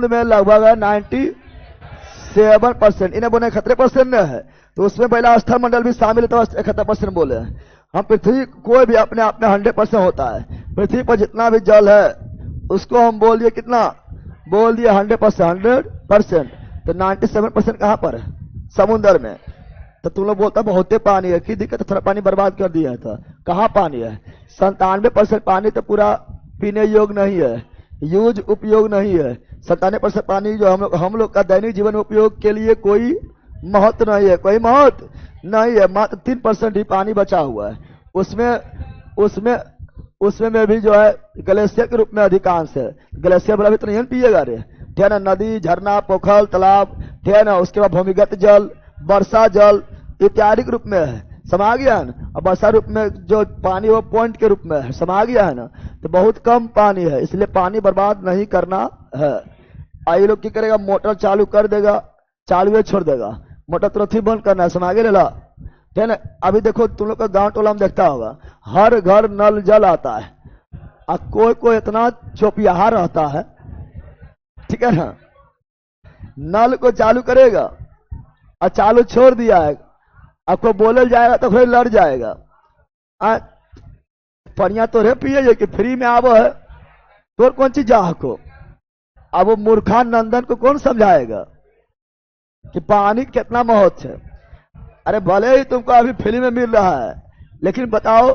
A: में लगभग 97%। इन्हें बोले 71% में है, तो उसमें पहला स्थल मंडल भी शामिल है, तो 71% बोले हैं हम। पृथ्वी कोई भी अपने आप में 100% होता है। पृथ्वी पर जितना भी जल है उसको हम बोल दिए कितना? बोल दिए 100%। तो 97% कहां पर है? समुद्र में। तो तुम लोग बोलता बहुत पानी है, की दिक्कत? थोड़ा पानी बर्बाद कर दिया था। कहां पानी है? 97% पानी तो पूरा पीने योग्य नहीं है, यूज उपयोग नहीं है। 97% पानी जो हम लोग का दैनिक जीवन उपयोग के लिए कोई महत्व नहीं है, कोई महत्व नहीं है। मात्र 3% ही पानी बचा हुआ है। उसमें में भी जो है ग्लेशियर के रूप में अधिकांश है। ग्लेशियर वाला भी तो नहीं पिएगा रे, ठीक है ना, नदी, झरना, पोखर, तालाब, ठीक है ना, उसके बाद भूमिगत जल, वर्षा जल इत्यादि के रूप में है, समा गया है ना। और वर्षा रूप में जो पानी वो पॉइंट के रूप में है, समा गया है ना। तो बहुत कम पानी है, इसलिए पानी बर्बाद नहीं करना है। आई लोग क्या करेगा, मोटर चालू कर देगा, चालू छोड़ देगा, मोटर तुरंत ही बंद करना है, समा गया लेला, ठीक है ना। अभी देखो तुम लोग का गांव टोला में देखता होगा, हर घर नल जल आता है, और कोई कोई इतना चौपियाहा रहता है, ठीक है ना, नल को चालू करेगा और चालू छोड़ दिया है, आपको बोले जाएगा तो फिर लड़ जाएगा। पनिया तो रे पिए कि फ्री में आवो है, तो कौन चीज जा को। अब वो मूर्खा नंदन को कौन समझाएगा कि पानी कितना महत्व है। अरे भले ही तुमको अभी फ्री में मिल रहा है, लेकिन बताओ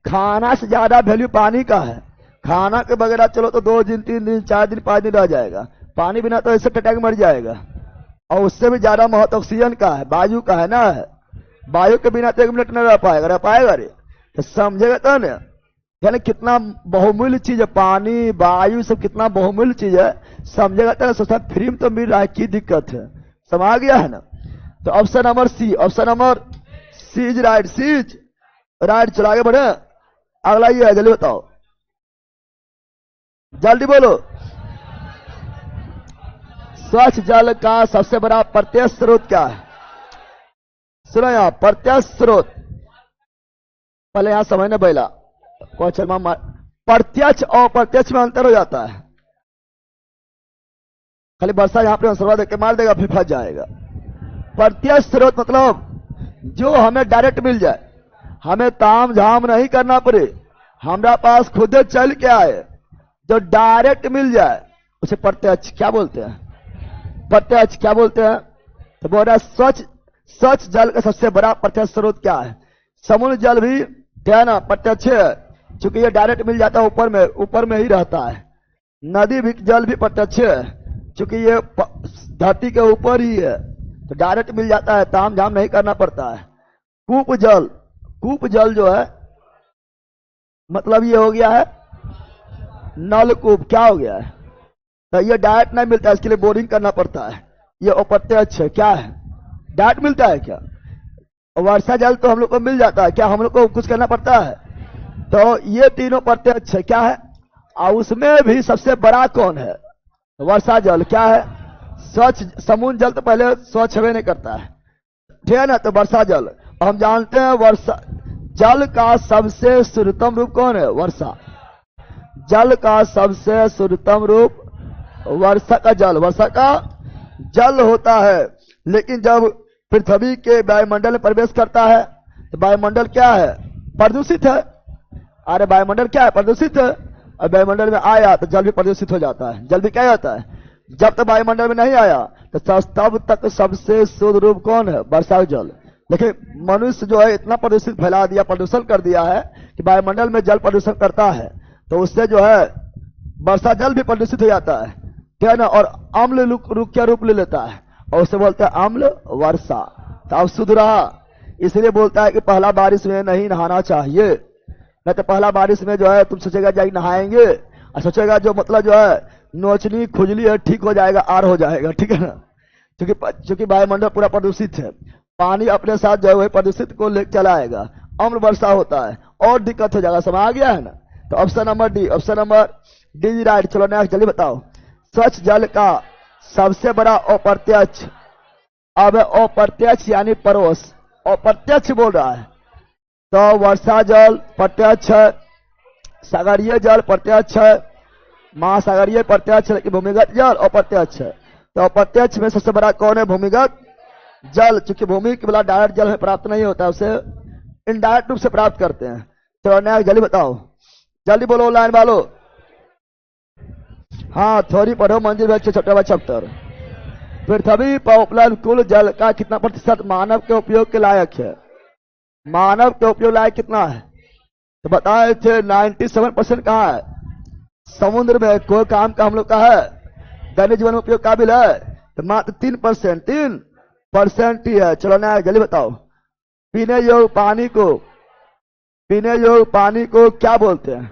A: खाना से ज्यादा वैल्यू पानी का है। खाना के बगैर चलो तो 2 दिन 3 दिन 4 दिन 5 दिन रह जाएगा, पानी बिना तो ऐसे टटक मर जाएगा। और उससे भी ज्यादा महत्व ऑक्सीजन का है, वायु का है ना। वायु के बिना तो 1 मिनट नहीं रह पाएगा रे, तो समझेगा तो ना, यानी कितना बहुमूल्य चीज है पानी, वायु सब कितना बहुमूल्य चीज है, समझेगा तो सोचता फ्री में तो मिल रहा है, की दिक्कत है, समा गया है ना। तो option number C, option number C's right, C's right. चलो आगे बढ़े, अगला ये है, जल्दी बताओ, जल्दी बोलो। स्वच्छ जल का सबसे बड़ा प्रत्यक्ष स्रोत क्या है? सुनो यहां, प्रत्यक्ष स्रोत, पहले यहां समझने बैला क्वेश्चन में प्रत्यक्ष और अप्रत्यक्ष में अंतर हो जाता है। खाली वर्षा यहां पर आंसर देख के मार देगा, फिर फंस जाएगा। प्रत्यक्ष स्रोत मतलब जो हमें डायरेक्ट मिल जाए, हमें ताम झाम नहीं करना पड़े, हमारा पास खुद चल के आए, जो डायरेक्ट मिल जाए उसे प्रत्यक्ष क्या बोलते हैं? प्रत्यक्ष क्या बोलते हैं? तो बोल रहा स्वच्छ जल का सबसे बड़ा प्रत्यक्ष स्रोत क्या है? समुद्र जल भी क्या है ना, प्रत्यक्ष है, क्योंकि ये डायरेक्ट मिल जाता है, ऊपर में ही रहता है। नदी भी जल भी प्रत्यक्ष है, क्योंकि ये धरती के ऊपर ही है, तो डायरेक्ट मिल जाता है, ताम झाम नहीं करना पड़ता है। कूप जल जो है मतलब ये हो गया है नलकूप, क्या हो गया है, तो ये डायरेक्ट नहीं मिलता है, इसके लिए बोरिंग करना पड़ता है। ये अप्रत्यक्ष है, क्या है, डायरेक्ट मिलता है क्या? वर्षा जल तो हम लोग को मिल जाता है, क्या हम लोग को कुछ करना पड़ता है? तो ये तीनों प्रत्यक्ष है, क्या है? और उसमें भी सबसे बड़ा कौन है? वर्षा जल। क्या है? स्वच्छ। समुद्र जल तो पहले स्वच्छ हवे नहीं करता है, ठीक है ना, तो वर्षा जल। हम जानते हैं वर्षा जल का सबसे शुद्धतम रूप कौन है? वर्षा। जल का सबसे शुद्धतम रूप वर्षा का जल, वर्षा का जल होता है। लेकिन जब पृथ्वी के वायुमंडल में प्रवेश करता है तो वायुमंडल क्या है? प्रदूषित है। अरे वायुमंडल क्या है? प्रदूषित है। और वायुमंडल में आया तो जल भी प्रदूषित हो जाता है। जल भी क्या होता है? जब तक वायुमंडल में नहीं आया तो तब तक सबसे शुद्ध रूप कौन है? वर्षा जल। लेकिन मनुष्य जो है इतना प्रदूषित फैला दिया, प्रदूषण कर दिया है कि वायुमंडल में जल प्रदूषण करता है, तो उससे जो है वर्षा जल भी प्रदूषित हो जाता है, ठीक है ना, और अम्ल रूप ले लेता है, और उसे बोलते हैं अम्ल वर्षा। तो अब शुद्ध रहा, इसलिए बोलता है कि पहला बारिश में नहीं नहाना चाहिए। नहीं तो पहला बारिश में जो है तुम सोचेगा जाए नहाएंगे, और सोचेगा जो मतलब जो है नोचनी खुजली है ठीक हो जाएगा, आर हो जाएगा, ठीक है ना, क्योंकि वायुमंडल पूरा प्रदूषित है। पानी अपने साथ जो है वही प्रदूषित को ले चलाएगा, अम्ल वर्षा होता है और दिक्कत हो जाएगा। समझ आ गया है ना? तो option number D, option number D right. चलो नेक्स्ट जल्दी बताओ, स्वच्छ जल का सबसे बड़ा अप्रत्यक्ष। अब अप्रत्यक्ष यानी परोस, अप्रत्यक्ष बोल रहा है, तो वर्षा जल प्रत्यक्ष है, सागरीय जल प्रत्यक्ष है, महासागरीय प्रत्यक्ष है, लेकिन भूमिगत जल अप्रत्यक्ष है। तो अप्रत्यक्ष में सबसे बड़ा कौन है? भूमिगत जल। चूंकि भूमि के बिना डायरेक्ट जल में प्राप्त नहीं होता, उसे इनडायरेक्ट रूप से प्राप्त करते हैं। तो नेक्स्ट जल्दी बताओ, जल्दी बोलो लाइन वालों। हाँ थोड़ी पढ़ो, मंजिल बच्चे छोटा चैप्टर। पृथ्वी पर उपलब्ध कुल जल का कितना प्रतिशत मानव के उपयोग के लायक है? मानव के उपयोग लायक कितना है? तो बताए थे 97% कहाँ है? समुद्र में। कोई काम का हम लोग का है दैनिक जीवन में उपयोग काबिल है तो मात्र 3% ही है। चलो ना जल्दी बताओ, पीने योग्य पानी को क्या बोलते हैं?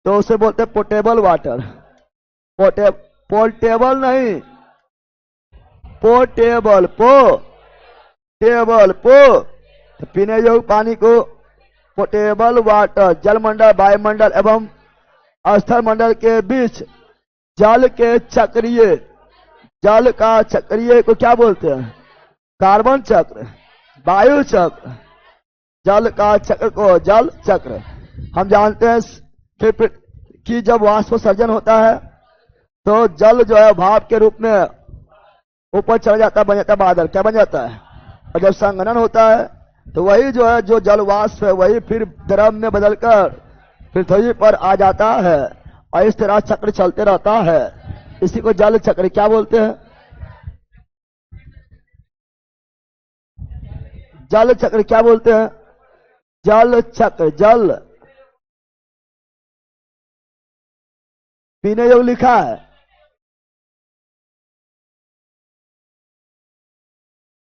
A: तो उसे बोलते हैं पोर्टेबल वाटर। पोर्टेबल नहीं, पोर्टेबल, टेबल तो पीने योग्य पानी को पोर्टेबल वाटर जलमंडल, वायुमंडल एवं स्थल मंडल के बीच जल के चक्रीय, जल का चक्रीय को क्या बोलते हैं? कार्बन चक्र, वायु चक्र, जल का चक्र को जल चक्र। हम जानते हैं कि जब वाष्पोत्सर्जन होता है तो जल जो है भाप के रूप में ऊपर चढ़ जाता है, बन जाता है बादल, क्या बन जाता है? और जब संघनन होता है तो वही जो है, जो जल वाष्प है वही फिर द्रव में बदलकर पृथ्वी पर आ जाता है और इस तरह चक्र चलते रहता है। इसी को जल चक्र क्या बोलते हैं? जल चक्र क्या बोलते हैं? जल चक्र। जल पीने योग्य लिखा है,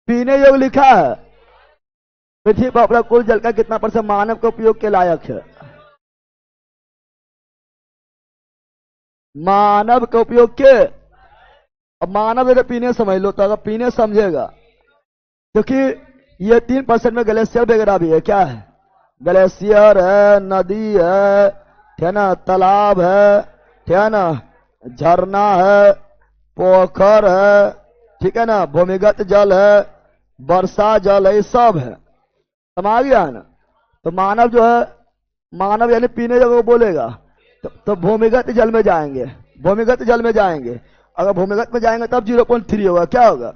A: पीने योग्य लिखा है। पृथ्वी पर अपना कुल जल का कितना % मानव के उपयोग के लायक है? मानव के उपयोग के, अब मानव अगर पीने समझ लो तो अगर पीने समझेगा, क्योंकि ये 3% में ग्लेशियर वगैरह भी है। क्या है? ग्लेशियर है, नदी है ना, तालाब है, ठीक है ना, झरना है, पोखर है, ठीक है ना, भूमिगत जल है, वर्षा जल है, ये सब है। समझ गया ना? तो मानव जो है, मानव यानी पीने जब वो बोलेगा तो भूमिगत जल में जाएंगे, भूमिगत जल में जाएंगे। अगर भूमिगत में जाएंगे तब 0.3 होगा। क्या होगा?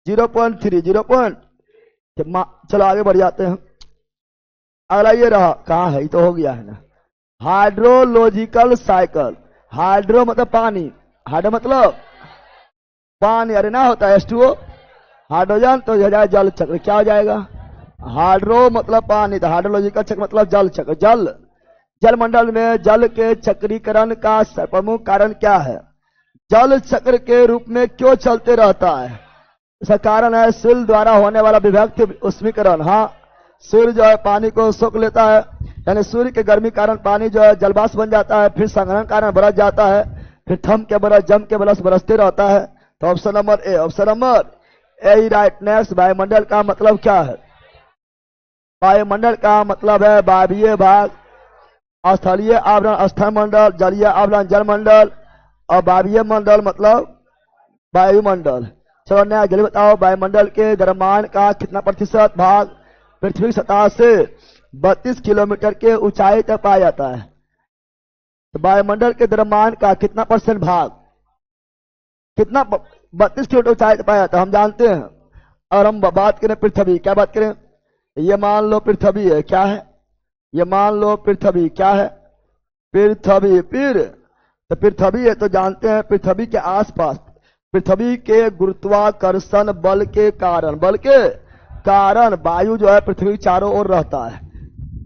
A: 0.3। चलो आगे बढ़ जाते हैं। अगला ये रहा, कहाँ है? ये तो हो गया है ना। Hydrological cycle. हाइड्रो मतलब पानी, हाइड्रो मतलब पानी, अरे ना होता है H2O, हाइड्रोजन, तो हो जाए जल चक्र। क्या हो जाएगा? हाइड्रो मतलब पानी, तो हाइड्रोलॉजिकल चक्र मतलब जल चक्र। जल, जलमंडल में जल के चक्रीकरण का प्रमुख कारण क्या है? जल चक्र के रूप में क्यों चलते रहता है? इसका कारण है सूर्य द्वारा होने वाला विभक्त उष्मीकरण। हाँ, सूर्य जो है पानी को सोख लेता है, यानी सूर्य के गर्मी कारण पानी जो है जलवाष्प बन जाता है, फिर संघनन कारण बरस जाता है, फिर थम के बरस, जम के बरस बरसते रहता है। तो option number A, option number A right. Next, वायुमंडल का मतलब क्या है? वायुमंडल का मतलब है वायवीय भाग, स्थलीय आवरण स्थलमंडल, जलीय आवरण जलमंडल, और वायवीय मंडल मतलब वायुमंडल। चलो नया जल्दी बताओ, वायुमंडल के द्रव्यमान का कितना % भाग पृथ्वी सतह से 32 किलोमीटर के ऊंचाई तक पाया जाता है? तो वायुमंडल के द्रव्यमान का कितना % भाग, कितना 32 किलोमीटर ऊंचाई तक पाया जाता है? हम जानते हैं। और हम बात करें पृथ्वी, क्या बात करें? ये मान लो पृथ्वी है, क्या है? ये मान लो पृथ्वी, क्या है? पृथ्वी। फिर तो पृथ्वी है तो जानते हैं पृथ्वी के आसपास, पृथ्वी के गुरुत्वाकर्षण बल के कारण, बल के कारण वायु जो है पृथ्वी चारों ओर रहता है,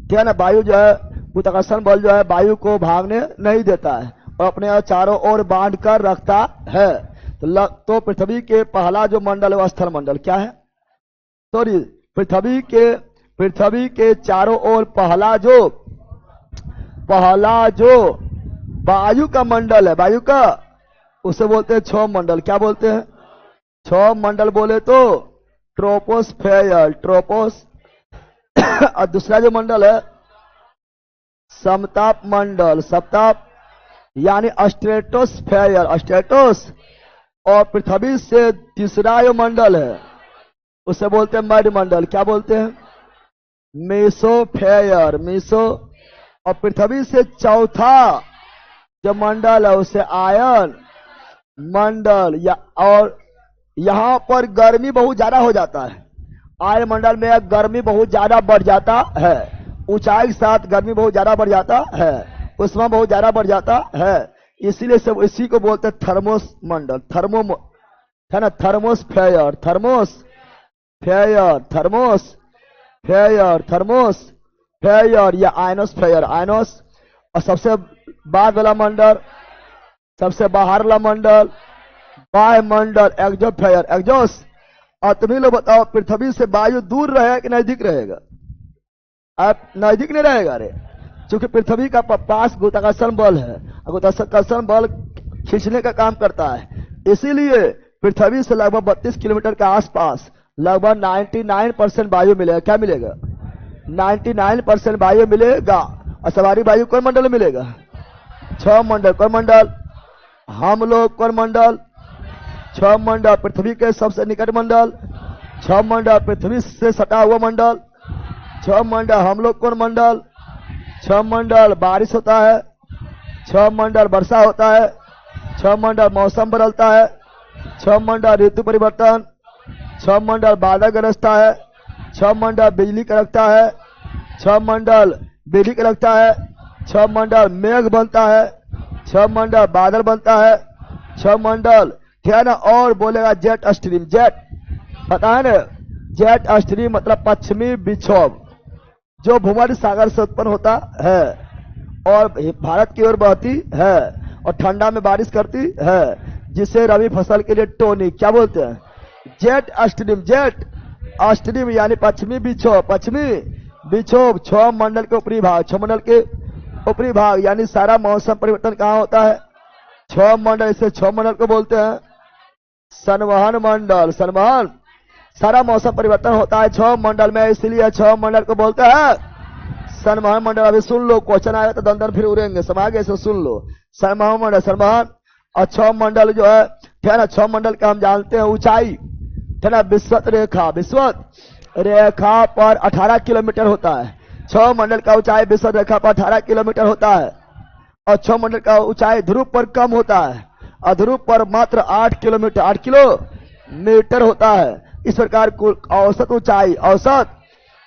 A: ठीक है ना। वायु जो है, गुरुत्वाकर्षण बल जो है वायु को भागने नहीं देता है और अपने चारों ओर बांध कर रखता है। तो पृथ्वी के पहला जो मंडल है वो स्थल मंडल। क्या है? सॉरी, पृथ्वी के चारों ओर पहला जो वायु का मंडल है, वायु का, उसे बोलते हैं क्षोभ मंडल। क्या बोलते हैं? क्षोभ मंडल बोले तो ट्रोपोस्फेयर, ट्रोपोस। और दूसरा जो मंडल है समताप मंडल, समताप यानी स्ट्रेटोस्फेयर, स्ट्रेटोस। और पृथ्वी से तीसरा जो मंडल है उसे बोलते हैं मध्यमंडल। क्या बोलते हैं? मेसोफेयर, मेसो। और पृथ्वी से चौथा जो मंडल है उसे आयन मंडल, या और यहां पर गर्मी बहुत ज्यादा हो जाता है। आयन मंडल में गर्मी बहुत ज्यादा बढ़ जाता है, ऊंचाई के साथ गर्मी बहुत ज्यादा बढ़ जाता है, उष्मा बहुत ज्यादा बढ़ जाता है, इसीलिए सब इसी को बोलते हैं थर्मोस मंडल, थर्मो है ना, थर्मोस्फेयर, थर्मोस्फेयर, थर्मोस्फेयर, थर्मोस्फेयर या आयनोस्फेयर, आयनोस। और सबसे बाद वाला मंडल, सबसे बाहर वाला मंडल वायुमंडल, एक्सोफेयर, एक्सोस। और तुम्ही लोग बताओ पृथ्वी से वायु दूर रहेगा कि नजदीक रहेगा? आप नजदीक नहीं रहेगा रे, क्योंकि पृथ्वी का पास गुरुत्वाकर्षण बल है। गुरुत्वाकर्षण बल खींचने का काम करता है। इसीलिए पृथ्वी से लगभग 32 किलोमीटर के आसपास लगभग 99% वायु मिलेगा। क्या मिलेगा? 99% वायु मिलेगा। और सवारी वायु कौन मंडल में मिलेगा? 6 मंडल। कौन मंडल? हम लोग। कौन मंडल? 6 मंडल। पृथ्वी के सबसे निकट मंडल 6 मंडल। पृथ्वी से सटा हुआ मंडल 6 मंडल। हम लोग। कौन मंडल? 6 मंडल। बारिश होता है 6 मंडल। वर्षा होता है 6 मंडल। मौसम बदलता है 6 मंडल। ऋतु परिवर्तन 6 मंडल। बादल गरजता है 6 मंडल। बिजली कड़कता है 6 मंडल। बिजली कड़कता है 6 मंडल। मेघ बनता है 6 मंडल। बादल बनता है 6 मंडल। ठीक है ना? और बोलेगा जेट स्ट्रीम। जेट पता है ना? जेट स्ट्रीम मतलब पश्चिमी विक्षोभ जो भूमध्य सागर से उत्पन्न होता है और भारत की ओर बहती है और ठंडा में बारिश करती है, जिसे रबी फसल के लिए टोनी क्या बोलते हैं? Jet stream. जेट स्ट्रीम यानी पश्चिमी विक्षोभ। पश्चिमी विक्षोभ 6 मंडल के ऊपरी भाग। 6 मंडल के ऊपरी भाग यानी सारा मौसम परिवर्तन कहाँ होता है? 6 मंडल। इसे 6 मंडल को बोलते हैं संवहन मंडल। संवहन सारा मौसम परिवर्तन होता है 6 मंडल में, इसलिए 6 मंडल को बोलते हैं संवहन मंडल। अभी सुन लो, क्वेश्चन आएगा तो दंदन फिर उड़ेंगे। समाज ऐसे सुन लो। संवहन मंडल, संवहन। और 6 मंडल जो है, ठीक है ना? 6 मंडल का हम जानते हैं ऊंचाई, ठीक है ना? विषुवत रेखा। विषुवत रेखा पर 18 किलोमीटर होता है। 6 मंडल का ऊंचाई विषुवत रेखा पर 18 किलोमीटर होता है और 6 मंडल का ऊंचाई ध्रुव पर कम होता है और ध्रुव पर मात्र 8 किलोमीटर 8 किलोमीटर होता है। इस प्रकार कुल औसत ऊंचाई, औसत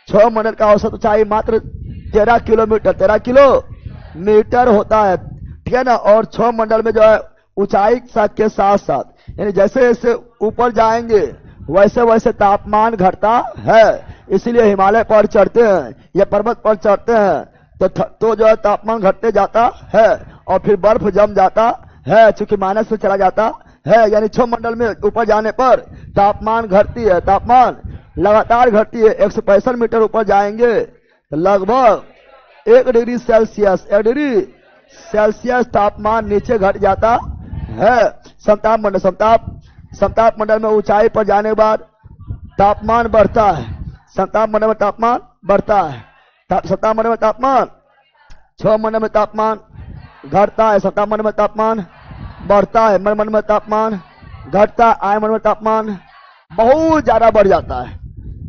A: 6 मंडल का औसत ऊंचाई मात्र 13 किलोमीटर 13 किलोमीटर होता है। ठीक है ना? और 6 मंडल में जो है ऊंचाई के साथ साथ यानी जैसे जैसे ऊपर जाएंगे वैसे वैसे तापमान घटता है। इसीलिए हिमालय पर चढ़ते हैं या पर्वत पर चढ़ते हैं तो जो है तापमान घटते जाता है और फिर बर्फ जम जाता है, चूंकि माइनस में चला जाता है। यानी 6 मंडल में ऊपर जाने पर तापमान घटती है। तापमान लगातार घटती है। 165 मीटर ऊपर जाएंगे तो लगभग 1 डिग्री सेल्सियस 1 डिग्री सेल्सियस तापमान नीचे घट जाता है। समताप मंडल, समताप मंडल में ऊंचाई पर जाने के बाद तापमान बढ़ता है। समताप मंडल में तापमान बढ़ता है। समताप मंडल में तापमान 6 मंडल में तापमान घटता है। समताप मंडल में तापमान बढ़ता है। मंडल में तापमान घटता है। आयन मंडल में तापमान बहुत ज्यादा बढ़ जाता है।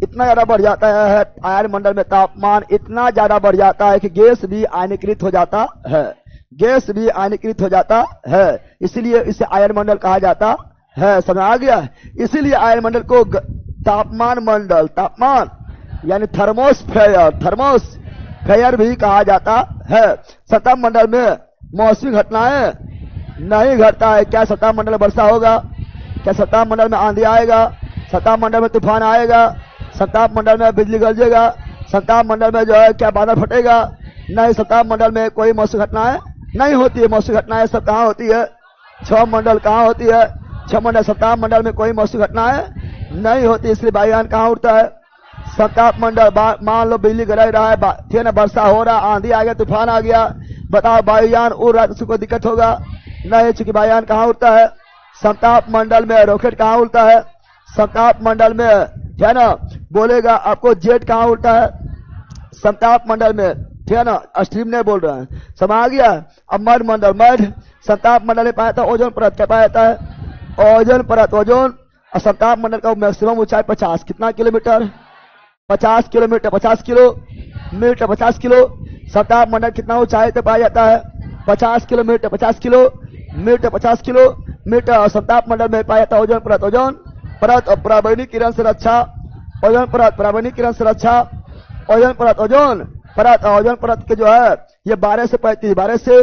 A: इतना ज्यादा बढ़ जाता है आयन मंडल में तापमान इतना ज्यादा बढ़ जाता है कि गैस भी आयनीकृत हो जाता है। गैस भी आयनीकृत हो जाता है। इसीलिए इसे आयन मंडल कहा जाता है। समझ आ गया? इसीलिए आयन मंडल को तापमान मंडल, तापमान यानी थर्मोस्फेयर, थर्मोस्फेयर भी कहा जाता है। सतह मंडल में मौसमी घटनाएं नहीं घटता है। क्या सतह मंडल में वर्षा होगा? क्या सतह मंडल में आंधी आएगा? सतह मंडल में तूफान आएगा? सतह मंडल में बिजली गरजेगा? सतह मंडल में जो है क्या बादल फटेगा? नहीं। सतह मंडल में कोई मौसमी घटनाएं नहीं होती है। मौसमी घटनाएं सब कहाँ होती है? 6 मंडल। कहाँ होती है? 6 मंडल। सतह मंडल में कोई मौसमी घटनाएं नहीं होती, इसलिए वायुयान कहाँ उड़ता है? सतह मंडल। मान लो बिजली गरज रहा है, ठीक है ना? वर्षा हो रहा, आंधी आ गया, तूफान आ गया, बताओ वायुयान उड़ रहा है तो उसको दिक्कत होगा? नहीं, चूंकि वायुयान कहाँ उड़ता है? समताप मंडल में। रॉकेट कहाँ उड़ता है? समताप मंडल में, है ना? बोलेगा आपको जेट कहाँ उड़ता है? समताप मंडल में, ठीक है ना? स्ट्रीम नहीं बोल रहे हैं। समझ आ गया? अब मध्य मंडल। मध्य समताप मंडल में पाया था ओजोन परत। क्या पाया जाता है? ओजोन परत। ओजोन और समताप मंडल का मैक्सिमम ऊंचाई 50 कितना किलोमीटर? 50 kilometre 50 kilometre 50 kilo. समताप मंडल कितना ऊंचाई पे पाया जाता है? 50 किलोमीटर 50 किलोमीटर 50 किलोमीटर। और समताप मंडल में पाया जाता है ओजोन परत। ओजोन परत और पराबैंगनी किरण से रक्षा। ओजोन परत, पराबैंगनी किरण से रक्षा। ओजोन परत, ओजोन परत। ओजोन परत के जो है ये 12 से 35 12 से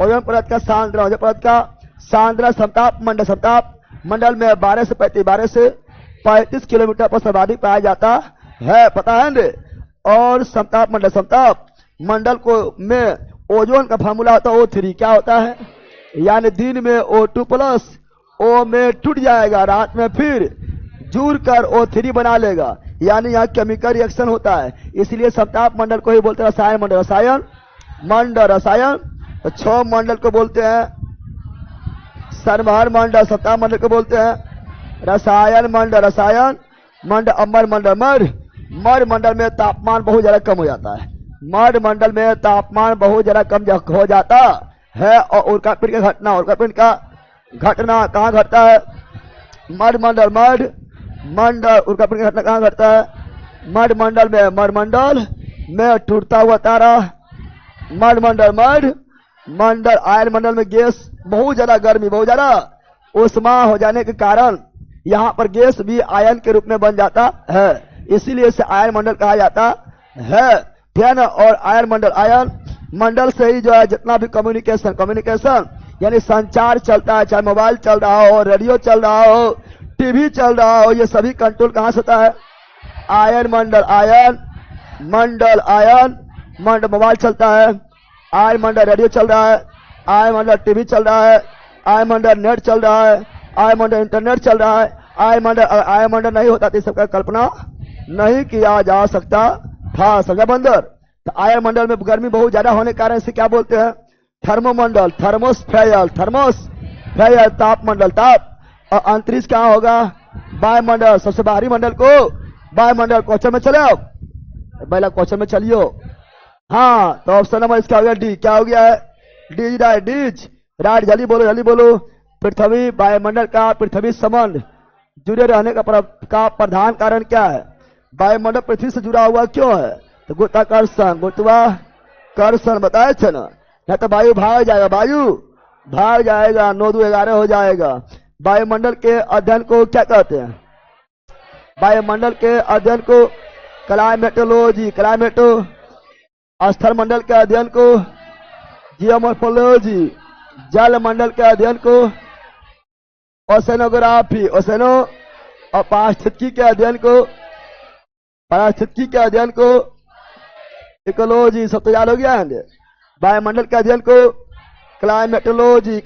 A: ओजोन परत का सांद्र, ओजोन परत का सांद्र समताप मंडल, समताप मंडल में 12 से 35 किलोमीटर पर सर्वाधिक पाया जाता है। पता है ना? और समताप मंडल, समताप मंडल को में ओजोन का फार्मूला होता है O3। क्या होता है? यानी दिन में O2 प्लस O में टूट जाएगा, रात में फिर जुड़ कर O3 बना लेगा। यानी यहाँ केमिकल रिएक्शन होता है, इसलिए समताप मंडल को ही बोलते हैं रसायन मंडल। रसायन मंडल, रसायन। 6 मंडल को बोलते हैं सरमहर मंडल, सप्ताह मंडल को बोलते हैं। रसायन मंडल, रसायन मंडल, अमर मंडल, मर मंडल में तापमान बहुत ज्यादा कम हो जाता है। मर मंडल में तापमान बहुत ज्यादा कम हो जाता है। और उल्कापिंड का घटना, उल्कापिंड का घटना कहाँ घटता है? मर मंडल, मर मंडल, उल्कापिंड का घटना कहाँ घटता है? मर मंडल में, मर मंडल में टूटता हुआ तारा, मर मंडल, मर मंडल। आयन मंडल में गैस बहुत ज्यादा गर्मी, बहुत ज्यादा उष्मा हो जाने के कारण यहाँ पर गैस भी आयन के रूप में बन जाता है, इसीलिए इसे आयन मंडल कहा जाता है। ठीक है ना। और आयन मंडल से ही जो है जितना भी कम्युनिकेशन यानी संचार चलता है, चाहे मोबाइल चल रहा हो, रेडियो चल रहा हो, टीवी चल रहा हो, ये सभी कंट्रोल कहाँ से होता है? आयन मंडल, आयन मंडल मोबाइल चलता है, आयन मंडल रेडियो चल रहा है, आयन मंडल टीवी चल रहा है, आयन मंडल नेट चल रहा है, आयन मंडल इंटरनेट चल रहा है। आयन मंडल नहीं होता तो इस सबका कल्पना नहीं किया जा सकता था। समझा बंदर? तो आयन मंडल में गर्मी बहुत ज्यादा होने के कारण इसे क्या बोलते हैं? थर्मोमंडल, थर्मोस्फेयर तापमंडल, ताप। और अंतरिक्ष कहाँ होगा? वायुमंडल, सबसे बाहरी मंडल को वायुमंडल। क्वेश्चन में चले आओ, पहला क्वेश्चन में चलियो। हाँ, तो ऑप्शन नंबर इसका हो गया डी। क्या हो गया है? डीज राइट। जल्दी बोलो। पृथ्वी वायुमंडल का पृथ्वी संबंध जुड़े रहने का प्रधान कारण क्या है? वायुमंडल पृथ्वी से जुड़ा हुआ क्यों है? तो गुरुत्वाकर्षण बताए थे ना। या तो वायु भाग जाएगा, 9 2 11 हो जाएगा। वायुमंडल के अध्ययन को क्या कहते हैं? वायुमंडल के अध्ययन को क्लाइमेटोलॉजी, स्थल मंडल के अध्ययन को जियोमॉर्फोलॉजी, जल मंडल के अध्ययन को ओसेनोग्राफी, और पारिस्थितिकी के अध्ययन को इकोलॉजी। सब तैयार हो गया है। वायुमंडल के अध्ययन को क्लाइमेटोलॉजी,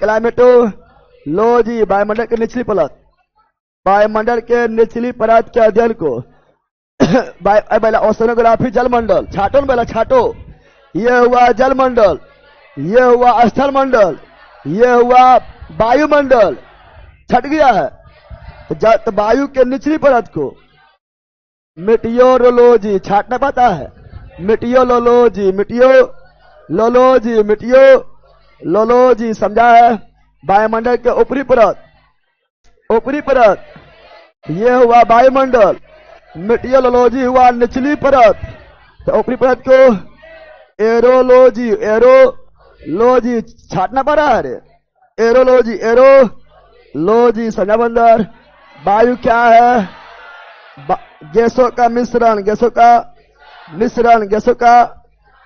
A: वायुमंडल के निचली परत के अध्ययन को ओसेनोग्राफी, जल मंडल, छाटो। ये हुआ जल मंडल, ये हुआ स्थल मंडल, ये हुआ वायुमंडल। छट गया है तो वायु के निचली परत को मेटियोरोलॉजी, छाटना पता है? मेटियोरोलॉजी समझा है? वायुमंडल के ऊपरी परत ये हुआ वायुमंडल, मेटियोरोलॉजी हुआ निचली परत। तो ऊपरी परत को एरोलॉजी छाटना पड़ा है। एरोलॉजी समझा बंदर? वायु क्या है? गैसों का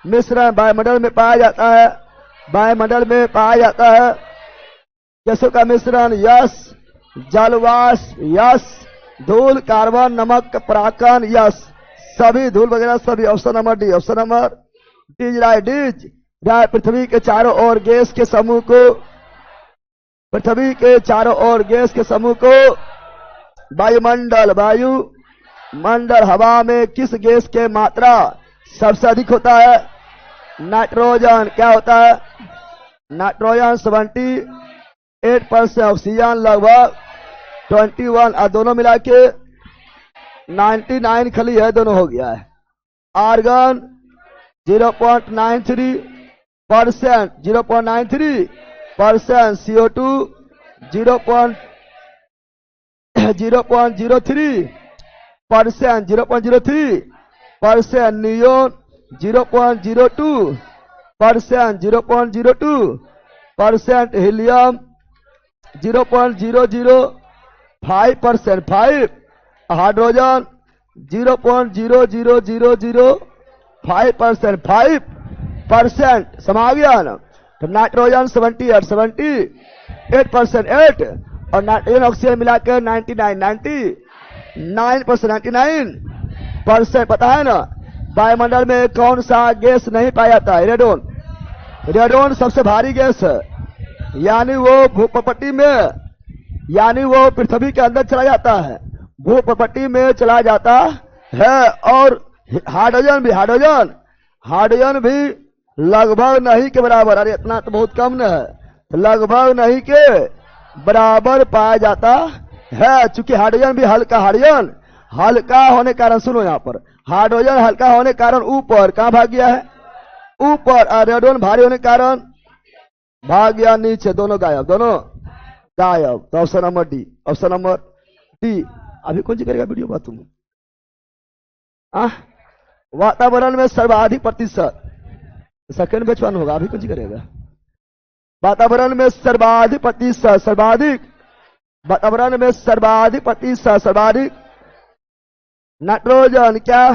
A: मिश्रण, वायुमंडल में पाया जाता है। गैसों का मिश्रण, यस। जलवाष्प, यस। धूल, कार्बन, नमक, परागकण, यस। सभी धूल वगैरह सभी। Option number D right. पृथ्वी के चारों ओर गैस के समूह को वायुमंडल। हवा में किस गैस के मात्रा सबसे अधिक होता है? नाइट्रोजन। क्या होता है? नाइट्रोजन 78%, ऑक्सीजन लगभग 21, और दोनों मिला के 99 खाली है, दोनों हो गया है। Argon 0.93%, CO2 0.03%, neon 0.02%, helium 0.005%, hydrogen 0.00005%। समा गया ना। तो नाइट्रोजन 78%, 8 और नाइट्रोजन ऑक्सीजन मिलाकर 99%। पता है ना वायुमंडल में कौन सा गैस नहीं पाया जाता है? रेडोन सबसे भारी गैस है, यानी वो भूप्रपट्टी में, यानी वो पृथ्वी के अंदर चला जाता है, भूप्रपट्टी में चला जाता है। और हाइड्रोजन भी लगभग नहीं के बराबर। अरे इतना तो बहुत कम न है। लगभग नहीं के बराबर पाया जाता है। चूंकि हाइड्रोजन भी हल्का होने के कारण, सुनो यहां पर, हाइड्रोजन हल्का होने के कारण ऊपर, कहां भाग गया है? ऊपर। और रेडोन भारी होने के कारण भाग गया नीचे। दोनों गायब। तो option number D, option number D. अभी कौन सी करेगा वीडियो बात तुम? वातावरण में सर्वाधिक प्रतिशत, सेकंड बैच वन होगा। अभी कौन सी करेगा? वातावरण में सर्वाधिक प्रतिशत, वातावरण में सर्वाधिक प्रतिशत, सर्वाधिक नाइट्रोजन, क्या?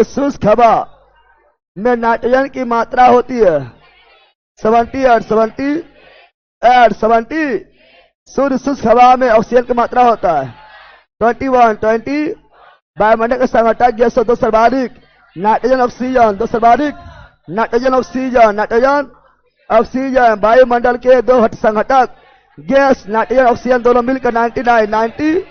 A: शुष्क हवा में नाइट्रोजन की मात्रा होती है 70। शुष्क हवा में ऑक्सीजन की मात्रा होता है 21। वायुमंडल के संघटक गैसों दो सर्वाधिक, नाइट्रोजन ऑक्सीजन दो सर्वाधिक, नाइट्रोजन ऑक्सीजन। वायुमंडल के दो संघटक गैस नाइट्रोजन ऑक्सीजन दोनों मिलकर 99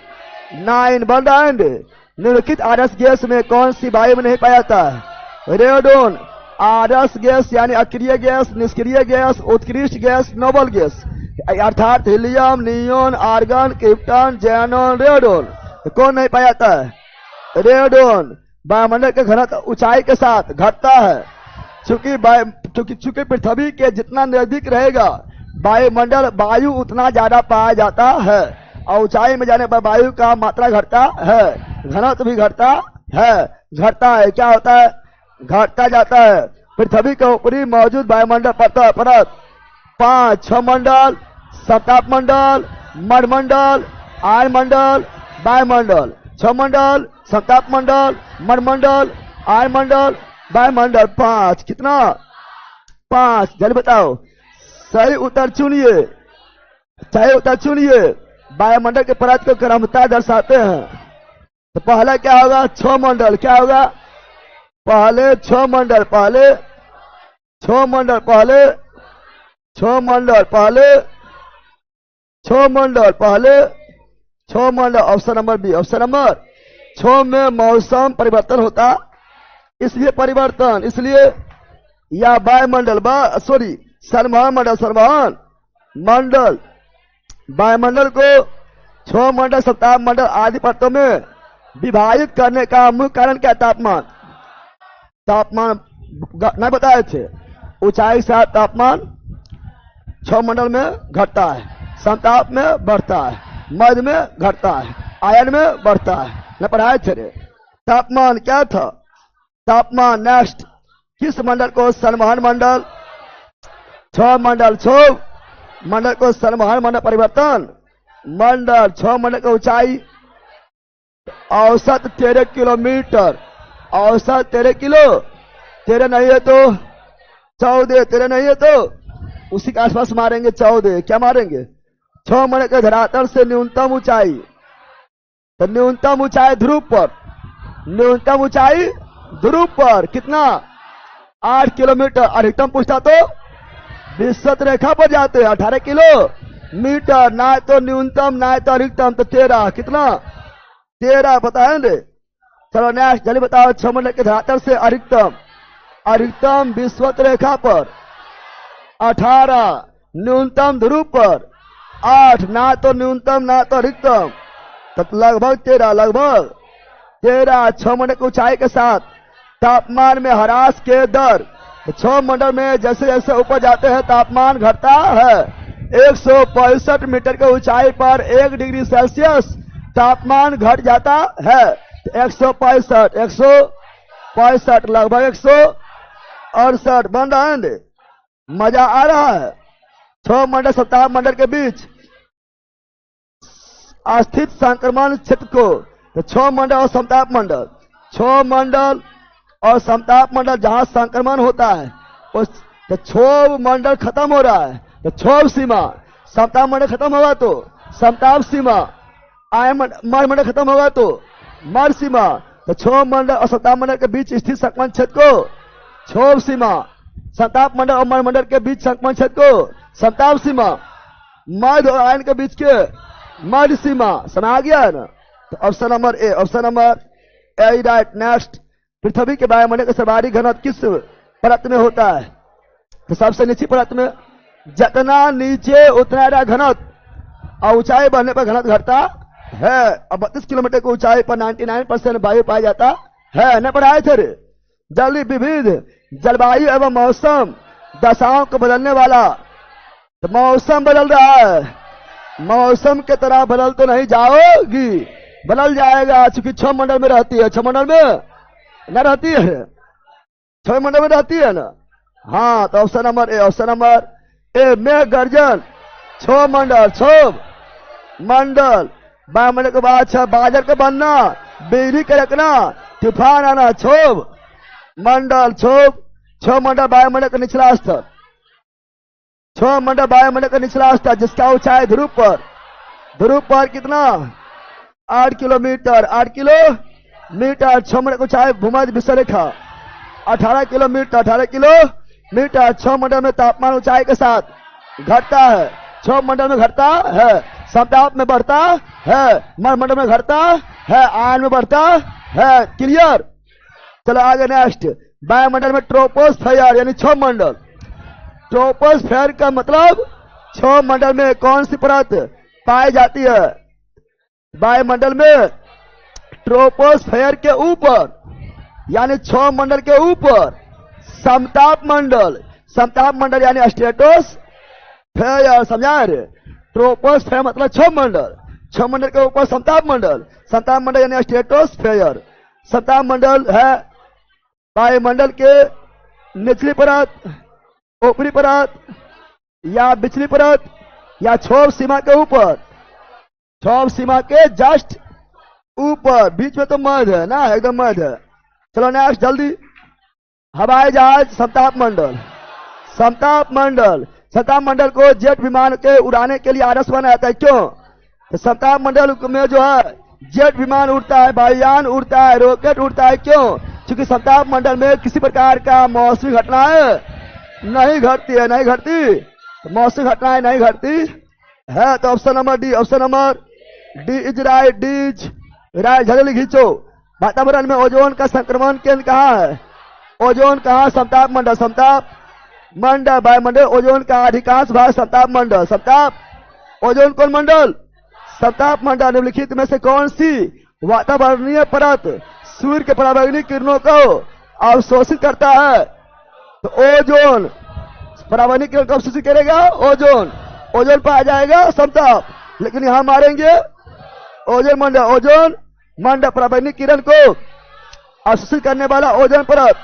A: बन रहा है। निम्नलिखित आदर्श गैस में कौन सी वायु में नहीं पाया जाता है? रेडोन। आदर्श गैस यानी अक्रिय गैस, निष्क्रिय गैस, उत्कृष्ट गैस, नोबल गैस, अर्थात helium, neon, argon, krypton, xenon, radon. कौन नहीं पाया जाता है? रेडोन। वायुमंडल के घनत्व ऊंचाई के साथ घटता है। चूंकि पृथ्वी के जितना नजदीक रहेगा वायुमंडल, वायु उतना ज्यादा पाया जाता है, और ऊंचाई में जाने पर वायु का मात्रा घटता है, घनत्व भी घटता है। क्या होता है? घटता जाता है। पृथ्वी के ऊपरी मौजूद वायुमंडल परत 5-6 मंडल, सप्ताप मंडल, मणिमंडल, आयनमंडल, वायुमंडल। 6 मंडल, सप्ताप मंडल, मणिमंडल, आयनमंडल, वायुमंडल। 5 कितना? 5। जल्दी बताओ। सही उत्तर चुनिए। वायुमंडल के परत को क्रमता दर्शाते हैं। तो पहला क्या होगा? 6 मंडल। क्या होगा? पहले 6 मंडल, पहले 6 मंडल, पहले 6 मंडल, पहले 6 मंडल, पहले 6 मंडल। Option number B. Option number 6 में मौसम परिवर्तन होता, इसलिए परिवर्तन, इसलिए या वायुमंडल, संवहन मंडल, वायुमंडल को 6 मंडल, सप्ताह मंडल आदि परतों में विभाजित करने का मुख्य कारण क्या? तापमान नहीं बताए थे। ऊंचाई से तापमान 6 मंडल में घटता है, समताप में बढ़ता है, मध्य में घटता है, आयन में बढ़ता है। न पढ़ाए थे रे। तापमान क्या था? तापमान नेक्स्ट। किस मंडल को संवहन मंडल? 6 मंडल, 6 मंडल को संवहन मंडल परिवर्तन मंडल। 6 मंडल की ऊंचाई औसत 13 किलोमीटर, औसत 13 किलो, 13 नहीं है तो 14, 13 नहीं है तो उसी के आसपास मारेंगे 14। क्या मारेंगे? 6 मंडल के धरातल से न्यूनतम ऊंचाई, तो न्यूनतम ऊंचाई ध्रुव पर, न्यूनतम ऊंचाई ध्रुव पर कितना? 8 किलोमीटर। अधिकतम पूछता तो विषुवत रेखा पर जाते हैं 18 किलोमीटर। ना तो न्यूनतम ना तो अधिकतम, तो 13। कितना? 13 पता है? चलो नेक्स्ट जल्दी बताओ। 6 मंडल के धरातल से अधिकतम विषुवत रेखा पर 18, न्यूनतम ध्रुव पर 8, ना तो न्यूनतम ना तो अधिकतम, तो लगभग 13। 6 मंडल की ऊंचाई के साथ तापमान में ह्रास के दर, 6 मंडल में जैसे जैसे ऊपर जाते हैं तापमान घटता है। 165 मीटर की ऊंचाई पर 1 डिग्री सेल्सियस तापमान घट जाता है। 165 लगभग 168 बन रहा है। मजा आ रहा है। 6 मंडल सप्ताह मंडल के बीच स्थित संक्रमण क्षेत्र को, तो 6 मंडल और समताप मंडल, 6 मंडल और समताप मंडल जहां संक्रमण होता है उस, तो क्षोभ मंडल खत्म हो रहा है तो क्षोभ सीमा, समताप मंडल खत्म होगा तो समताप सीमा, मर मंडल खत्म होगा तो मर सीमा, तो क्षोभ मंडल और समताप मंडल के बीच स्थित संक्रमण क्षेत्र को क्षोभ सीमा, समताप मंडल और मर मंडल के बीच संक्रमण क्षेत्र को समताप सीमा, मध्य और आयन के बीच के मध्य सीमा। समझ गया है ना? तो option number A, option number A right. Next, पृथ्वी के वायुमंडल का सर्वाधिक घनत्व किस परत में होता है? तो सबसे नीचे परत में जितना नीचे उतना घनत्व, और ऊंचाई बढ़ने पर घनत्व घटता है। अब 32 किलोमीटर की ऊंचाई पर 99% वायु पाया जाता है। न पढ़ाए थे रे? जल्दी। विविध जलवायु एवं मौसम दशाओं को बदलने वाला, तो मौसम बदल रहा है, मौसम के तरह बदल तो नहीं जाओगी, बदल जाएगा, चूंकि 6 मंडल में रहती है। 6 मंडल में न रहती है, 6 मंडल में रहती है ना। हाँ, तो option number A, option number ए, मेघ गर्जन 6 मंडल, 6 मंडल। वायुमंडल के बाद 6 बादल का बनना, बिजली कड़कना, तूफान आना, 6 मंडल, 6 मंडल वायुमंडल का निचला स्तर, 6 मंडल वायुमंडल का निचला स्तर, जिसका ऊंचाई ध्रुव पर कितना 8 किलोमीटर, 8 किलोमीटर। 6 मंडल की ऊंचाई भूमध्य विषुवरेखा 18 किलोमीटर, 18 किलोमीटर। 6 मंडल में तापमान ऊंचाई के साथ घटता है, 6 मंडल में घटता है, समताप में बढ़ता है, मरमंडल में घटता है, आयन में बढ़ता है। क्लियर? चलो आगे नेक्स्ट। वायुमंडल में ट्रोपोस्फेयर यानी 6 मंडल। ट्रोपोस्फेयर का मतलब 6 मंडल में कौन सी परत पाई जाती है? वायुमंडल में ट्रोपोस्फेयर के ऊपर यानी 6 मंडल के ऊपर समताप मंडल, समताप मंडल यानी स्ट्रेटोस्फेयर। समझा रे? ट्रोपोस्फेयर मतलब 6 मंडल, 6 मंडल के ऊपर समताप मंडल, समताप मंडल यानी स्ट्रेटोस्फेयर। समताप मंडल है वायुमंडल के निचली परत, ऊपरी परत या बिचली परत या क्षोभ सीमा के ऊपर, क्षोभ सीमा के जस्ट ऊपर, बीच में तो मध्य है ना, एकदम मध्य है। चलो नेक्स्ट जल्दी। हवाई जहाज समताप मंडल, समताप मंडल, समताप मंडल को जेट विमान के उड़ाने के लिए आदर्श बनाया जाता है। क्यों? तो समताप मंडल में जो है जेट विमान उड़ता है, वायुयान उड़ता है, रॉकेट उड़ता है। क्यों? क्योंकि समताप मंडल में किसी प्रकार का मौसमी घटनाएं नहीं घटती है, नहीं घटती, मौसमी घटनाएं नहीं घटती है। तो option number D, option number D is right, D is right. जल्दी खींचो। वातावरण में ओजोन का संक्रमण केंद्र कहाँ है? ओजोन कहाँ? समताप मंडल, समताप मंडल। वायुमंडल ओजोन का अधिकांश भाग समताप मंडल, समताप ओजोन कौन मंडल? समताप मंडल। निम्नलिखित में से कौन सी वातावरणीय परत सूर्य के पराबैंगनी किरणों को अवशोषित करता है? तो ओजोन पराबैंगनी किरण को अवशोषित करेगा ओजोन, ओजोन पाया जाएगा समताप। लेकिन यहां मारेंगे ओजोन मंडल, ओजोन मंडल पराबैंगनी किरण को अवशोषित करने वाला ओजोन परत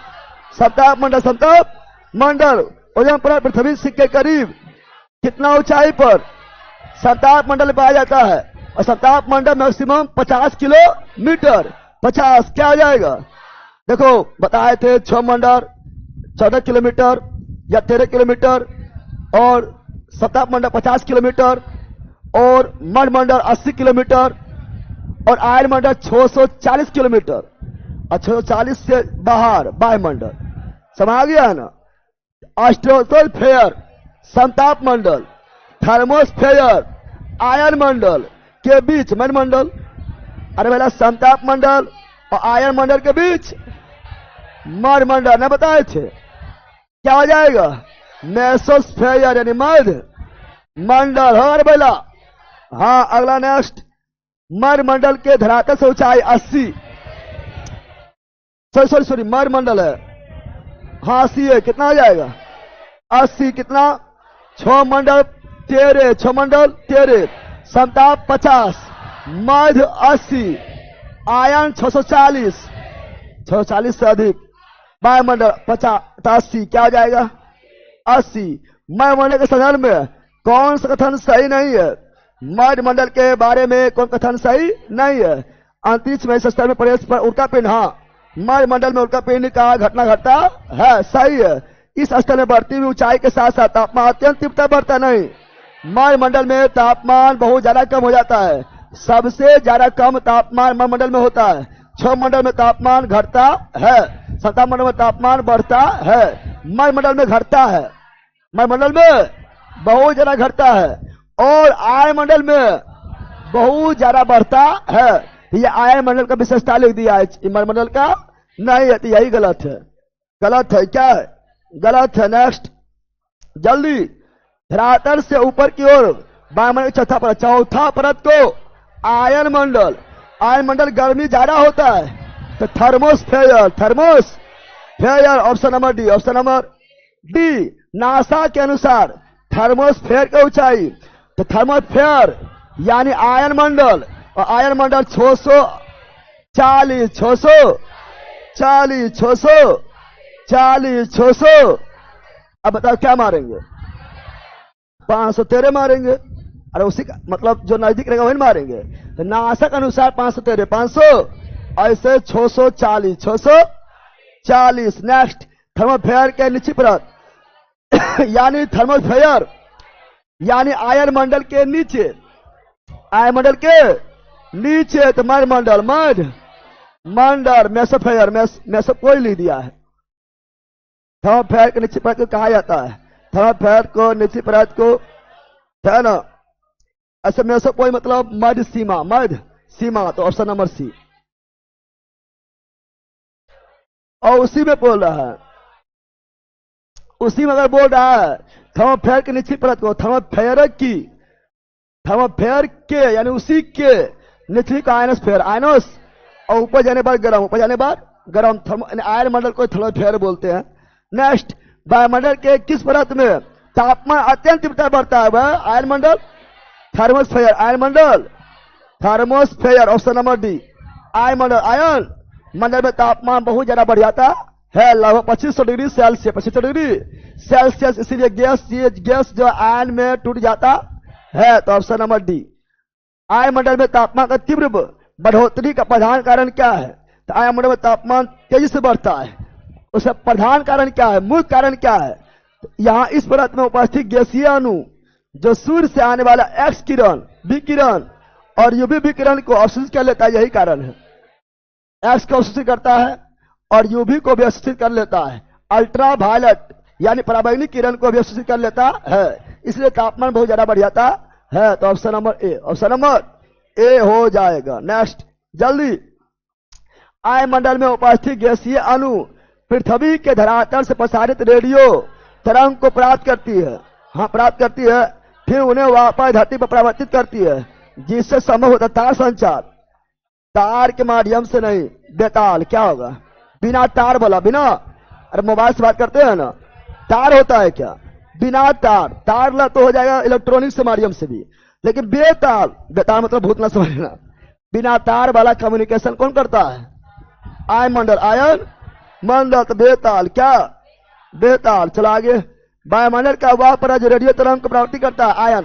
A: समताप मंडल, समताप मंडल। ओजोन परत पृथ्वी के करीब कितना ऊंचाई पर समताप मंडल पाया जाता है? और समताप मंडल मैक्सिमम 50 किलोमीटर। 50 क्या हो जाएगा? देखो बताए थे 6 मंडल 14 किलोमीटर या 13 किलोमीटर, और समताप मंडल 50 किलोमीटर, और मणिमंडल 80 किलोमीटर, और आयन मंडल 640 किलोमीटर, और 640 से बाहर वायुमंडल। समझ गया है ना? स्ट्रेटोस्फेयर समताप मंडल, थर्मोस्फेयर आयन मंडल के बीच मणिमंडल। अरे भला समताप मंडल और आयन मंडल के बीच मणिमंडल न बताए थे, क्या हो जाएगा? मेसोस्फेयर यानी मध्य मंडल। हो अरे भला। हाँ अगला नेक्स्ट। मणिमंडल के धरातल से ऊंचाई 80, सॉरी मणिमंडल है, हाँ 80 है, कितना हो जाएगा? 80 कितना? 6 मंडल 13, 6 मंडल 13, समताप 50, मध्य 80, आयन 640, 640 से अधिक, वायुमंडल 85, क्या हो जाएगा? 80। वायुमंडल के संदर्भ में कौन सा कथन सही नहीं है? मणिमंडल के बारे में कौन कथन सही नहीं है? अंतरिक्ष में इस स्तर में प्रवेश पर उल्कापिंड, हाँ मणिमंडल में उल्कापिंड का घटना घटता है, सही है। इस स्तर में बढ़ती हुई ऊंचाई के साथ साथ तापमान अत्यंत तीव्रता बढ़ता नहीं। मणिमंडल में तापमान बहुत ज्यादा कम हो जाता है, सबसे ज्यादा कम तापमान मणिमंडल में होता है। 6 मंडल में तापमान घटता है, 7 मंडल में तापमान बढ़ता है, मणिमंडल में घटता है, मणिमंडल में बहुत ज्यादा घटता है, और आयनमंडल में बहुत ज्यादा बढ़ता है। ये आयनमंडल का विशेषता लिख दिया है, मणिमंडल का नहीं है, तो यही गलत है। गलत है, क्या है? गलत है। नेक्स्ट जल्दी। धरातल से ऊपर की ओर वायुमंडल चौथा परत, चौथा परत को आयन मंडल, आयन मंडल गर्मी ज्यादा होता है तो thermosphere, thermosphere option number D, option number D. NASA के अनुसार थर्मोस्फेयर की ऊंचाई, तो थर्मोस्फेयर यानी आयन मंडल, और आयन मंडल 640, 600। अब बताओ क्या मारेंगे? 513 मारेंगे। अरे उसी का मतलब जो नजदीक रहेगा वही मारेंगे। तो नासा के अनुसार 513, 500, ऐसे 640, 640। नेक्स्ट, थर्मोस्फेयर के निचली परत यानी थर्मोस्फेयर यानी आयन मंडल के नीचे, आयन मंडल के नीचे तो मड मंडल, मंडल मेसोफेयर, मेसो कोई लिख दिया है। थर्मोस्फेयर के निचली परत को कहा जाता है, थर्मोस्फेयर को निचली परत को, है ना। ऐसे मेसो कोई मतलब मध्य सीमा, तो ऑप्शन नंबर सी। और उसी में बोल रहा है, उसी में अगर बोल रहा है थर्मोस्फेयर की निचली परत को, थर्मोस्फेयर के यानी उसी के निचली का आयनोस्फेयर, आयनोस, और ऊपर जाने पर गर्म, ऊपर जाने पर गर्म, आयन मंडल को थर्मोस्फेयर बोलते हैं। नेक्स्ट, वायुमंडल के किस परत में तापमान अत्यंत तीव्रता बढ़ता है? वह आयन मंडल, थर्मोस्फेयर, आयन मंडल, thermosphere option number D. Ion मंडल में तापमान बहुत ज्यादा बढ़ जाता है, लगभग 2500 डिग्री सेल्सियस, 2500 डिग्री सेल्सियस। इसीलिए गैस जो आयन में टूट जाता है, तो ऑप्शन नंबर डी। आयन मंडल में तापमान का तीव्र बढ़ोतरी का प्रधान कारण क्या है? तो आयन मंडल में तापमान तेजी से बढ़ता है, उसका प्रधान कारण क्या है, मुख्य कारण क्या है? तो यहाँ इस परत में उपस्थित गैसीय अणु जो सूर्य से आने वाला एक्स किरण, विकिरण और यूवी विकिरण को अवशोषित कर लेता है, यही कारण है। एक्स को अवशोषित करता है और यूवी को भी अवशोषित कर लेता है, अल्ट्रा वायलेट यानी पराबैंगनी किरण को भी अवशोषित कर लेता है, इसलिए तापमान बहुत ज्यादा बढ़ जाता है। तो option number A, option number ए हो जाएगा। नेक्स्ट, जल्दी। आयन मंडल में उपस्थित गैसीय अणु पृथ्वी के धरातल से प्रसारित रेडियो तरंग को प्राप्त करती है, हाँ प्राप्त करती है, फिर उन्हें वापस धरती पर परावर्तित करती है, जिससे संभव होता तार संचार। तार के माध्यम से नहीं, बेताल क्या होगा? बिना तार बोला, बिना, अरे मोबाइल से बात करते हैं ना, तार होता है क्या? बिना तार ला तो हो जाएगा इलेक्ट्रॉनिक से माध्यम से भी, लेकिन बेताल मतलब भूत ना समझना, बिना तार वाला कम्युनिकेशन कौन करता है? आयन मंडल, तो बेताल क्या? बेताल। चलो आगे। वायुमंडल का वह परत जो रेडियो तरंग को प्रवृत्ति करता है,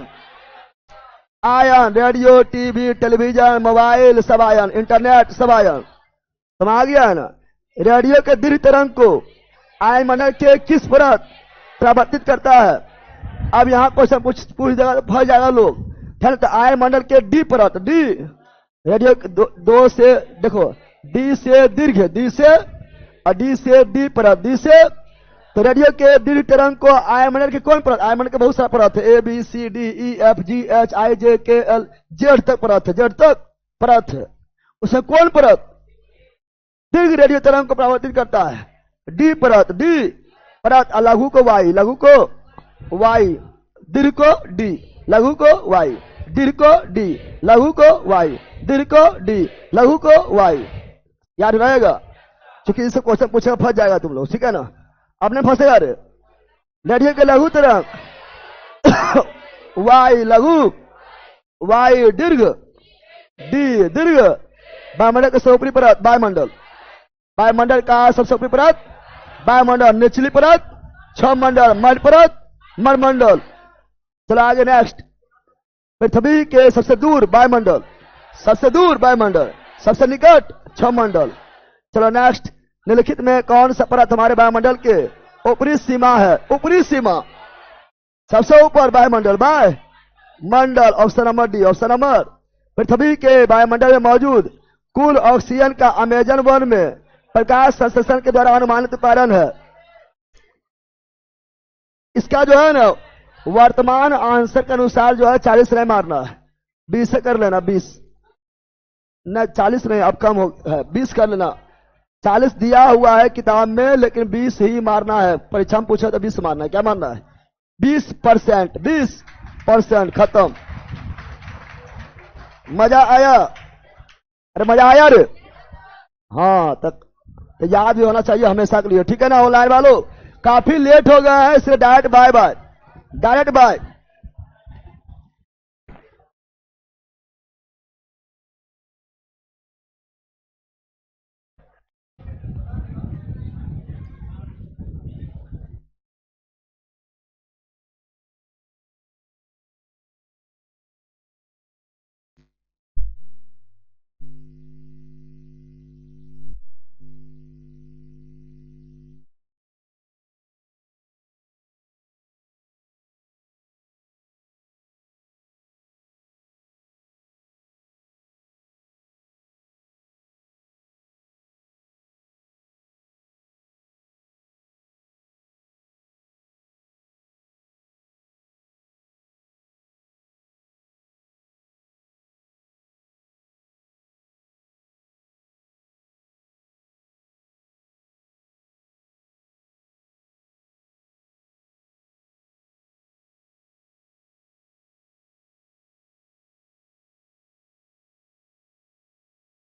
A: ion, radio, TV, television, mobile, सब आयन, इंटरनेट, सब आयन। समझ आ गया है ना? रेडियो के दीर्घ तरंग को आयन मंडल के किस परत प्रवर्तित करता है? अब यहाँ क्वेश्चन पूछ देगा, फंस जाएगा लोग। तो आयन मंडल के डी परत, डी रेडियो दो से, देखो डी से दीर्घ, डी से और डी से डी परत, डी से, तो रेडियो के दीर्घ तरंग को आयन मंडल के कौन परत? आयन मंडल के बहुत सारा परत है, A B C D E F G H I J K L, Z तक परत है, जेड तक परत है, उसमें कौन परत दीर्घ रेडियो तरंग को प्रवर्तित करता है? डी परत, डी परत। लघु को वाई, लघु को वाई, दीर्घ को डी, लघु को वाई, दीर्घ को डी, लघु को वाई, दीर्घ को डी, लघु को वाई। याद रहेगा, क्योंकि इससे क्वेश्चन पूछेगा फंस जाएगा तुम लोग, ठीक है ना? अपने फंसेगा रे। रेडियो के लघु तरंग वाई लघु, वाई दीर्घ, डी दीर्घ। वायुमंडल के ऊपरी परत वायुमंडल, वायुमंडल का सबसे ऊपरी परत वायुमंडल, निचली परत छह मंडल, मध्य परत मरमंडल। चलो आगे। नेक्स्ट, पृथ्वी के सबसे दूर वायुमंडल, सबसे दूर वायुमंडल, सबसे निकट छह मंडल। चलो नेक्स्ट, निम्नलिखित में कौन सा परत हमारे वायुमंडल के ऊपरी सीमा है? ऊपरी सीमा, सबसे ऊपर वायुमंडल, वायुमंडल option number D, option number. पृथ्वी के वायुमंडल में मौजूद कुल ऑक्सीजन का अमेजन वन में प्रकाश संश्लेषण के द्वारा अनुमानित उत्पादन है। इसका जो है ना वर्तमान आंसर के अनुसार जो है 40 नहीं मारना है, 20 से कर लेना, 20 न 40 नहीं, अब कम हो है, 20 कर लेना। 40 दिया हुआ है किताब में, लेकिन 20 ही मारना है। परीक्षा में पूछा तो 20 मारना है। क्या मारना है? 20%, 20% खत्म। मजा आया? अरे मजा आया रे? हाँ, तक तो याद भी होना चाहिए हमेशा के लिए, ठीक है ना ऑनलाइन वालों? काफी लेट हो गया है, इसलिए direct bye bye, direct bye.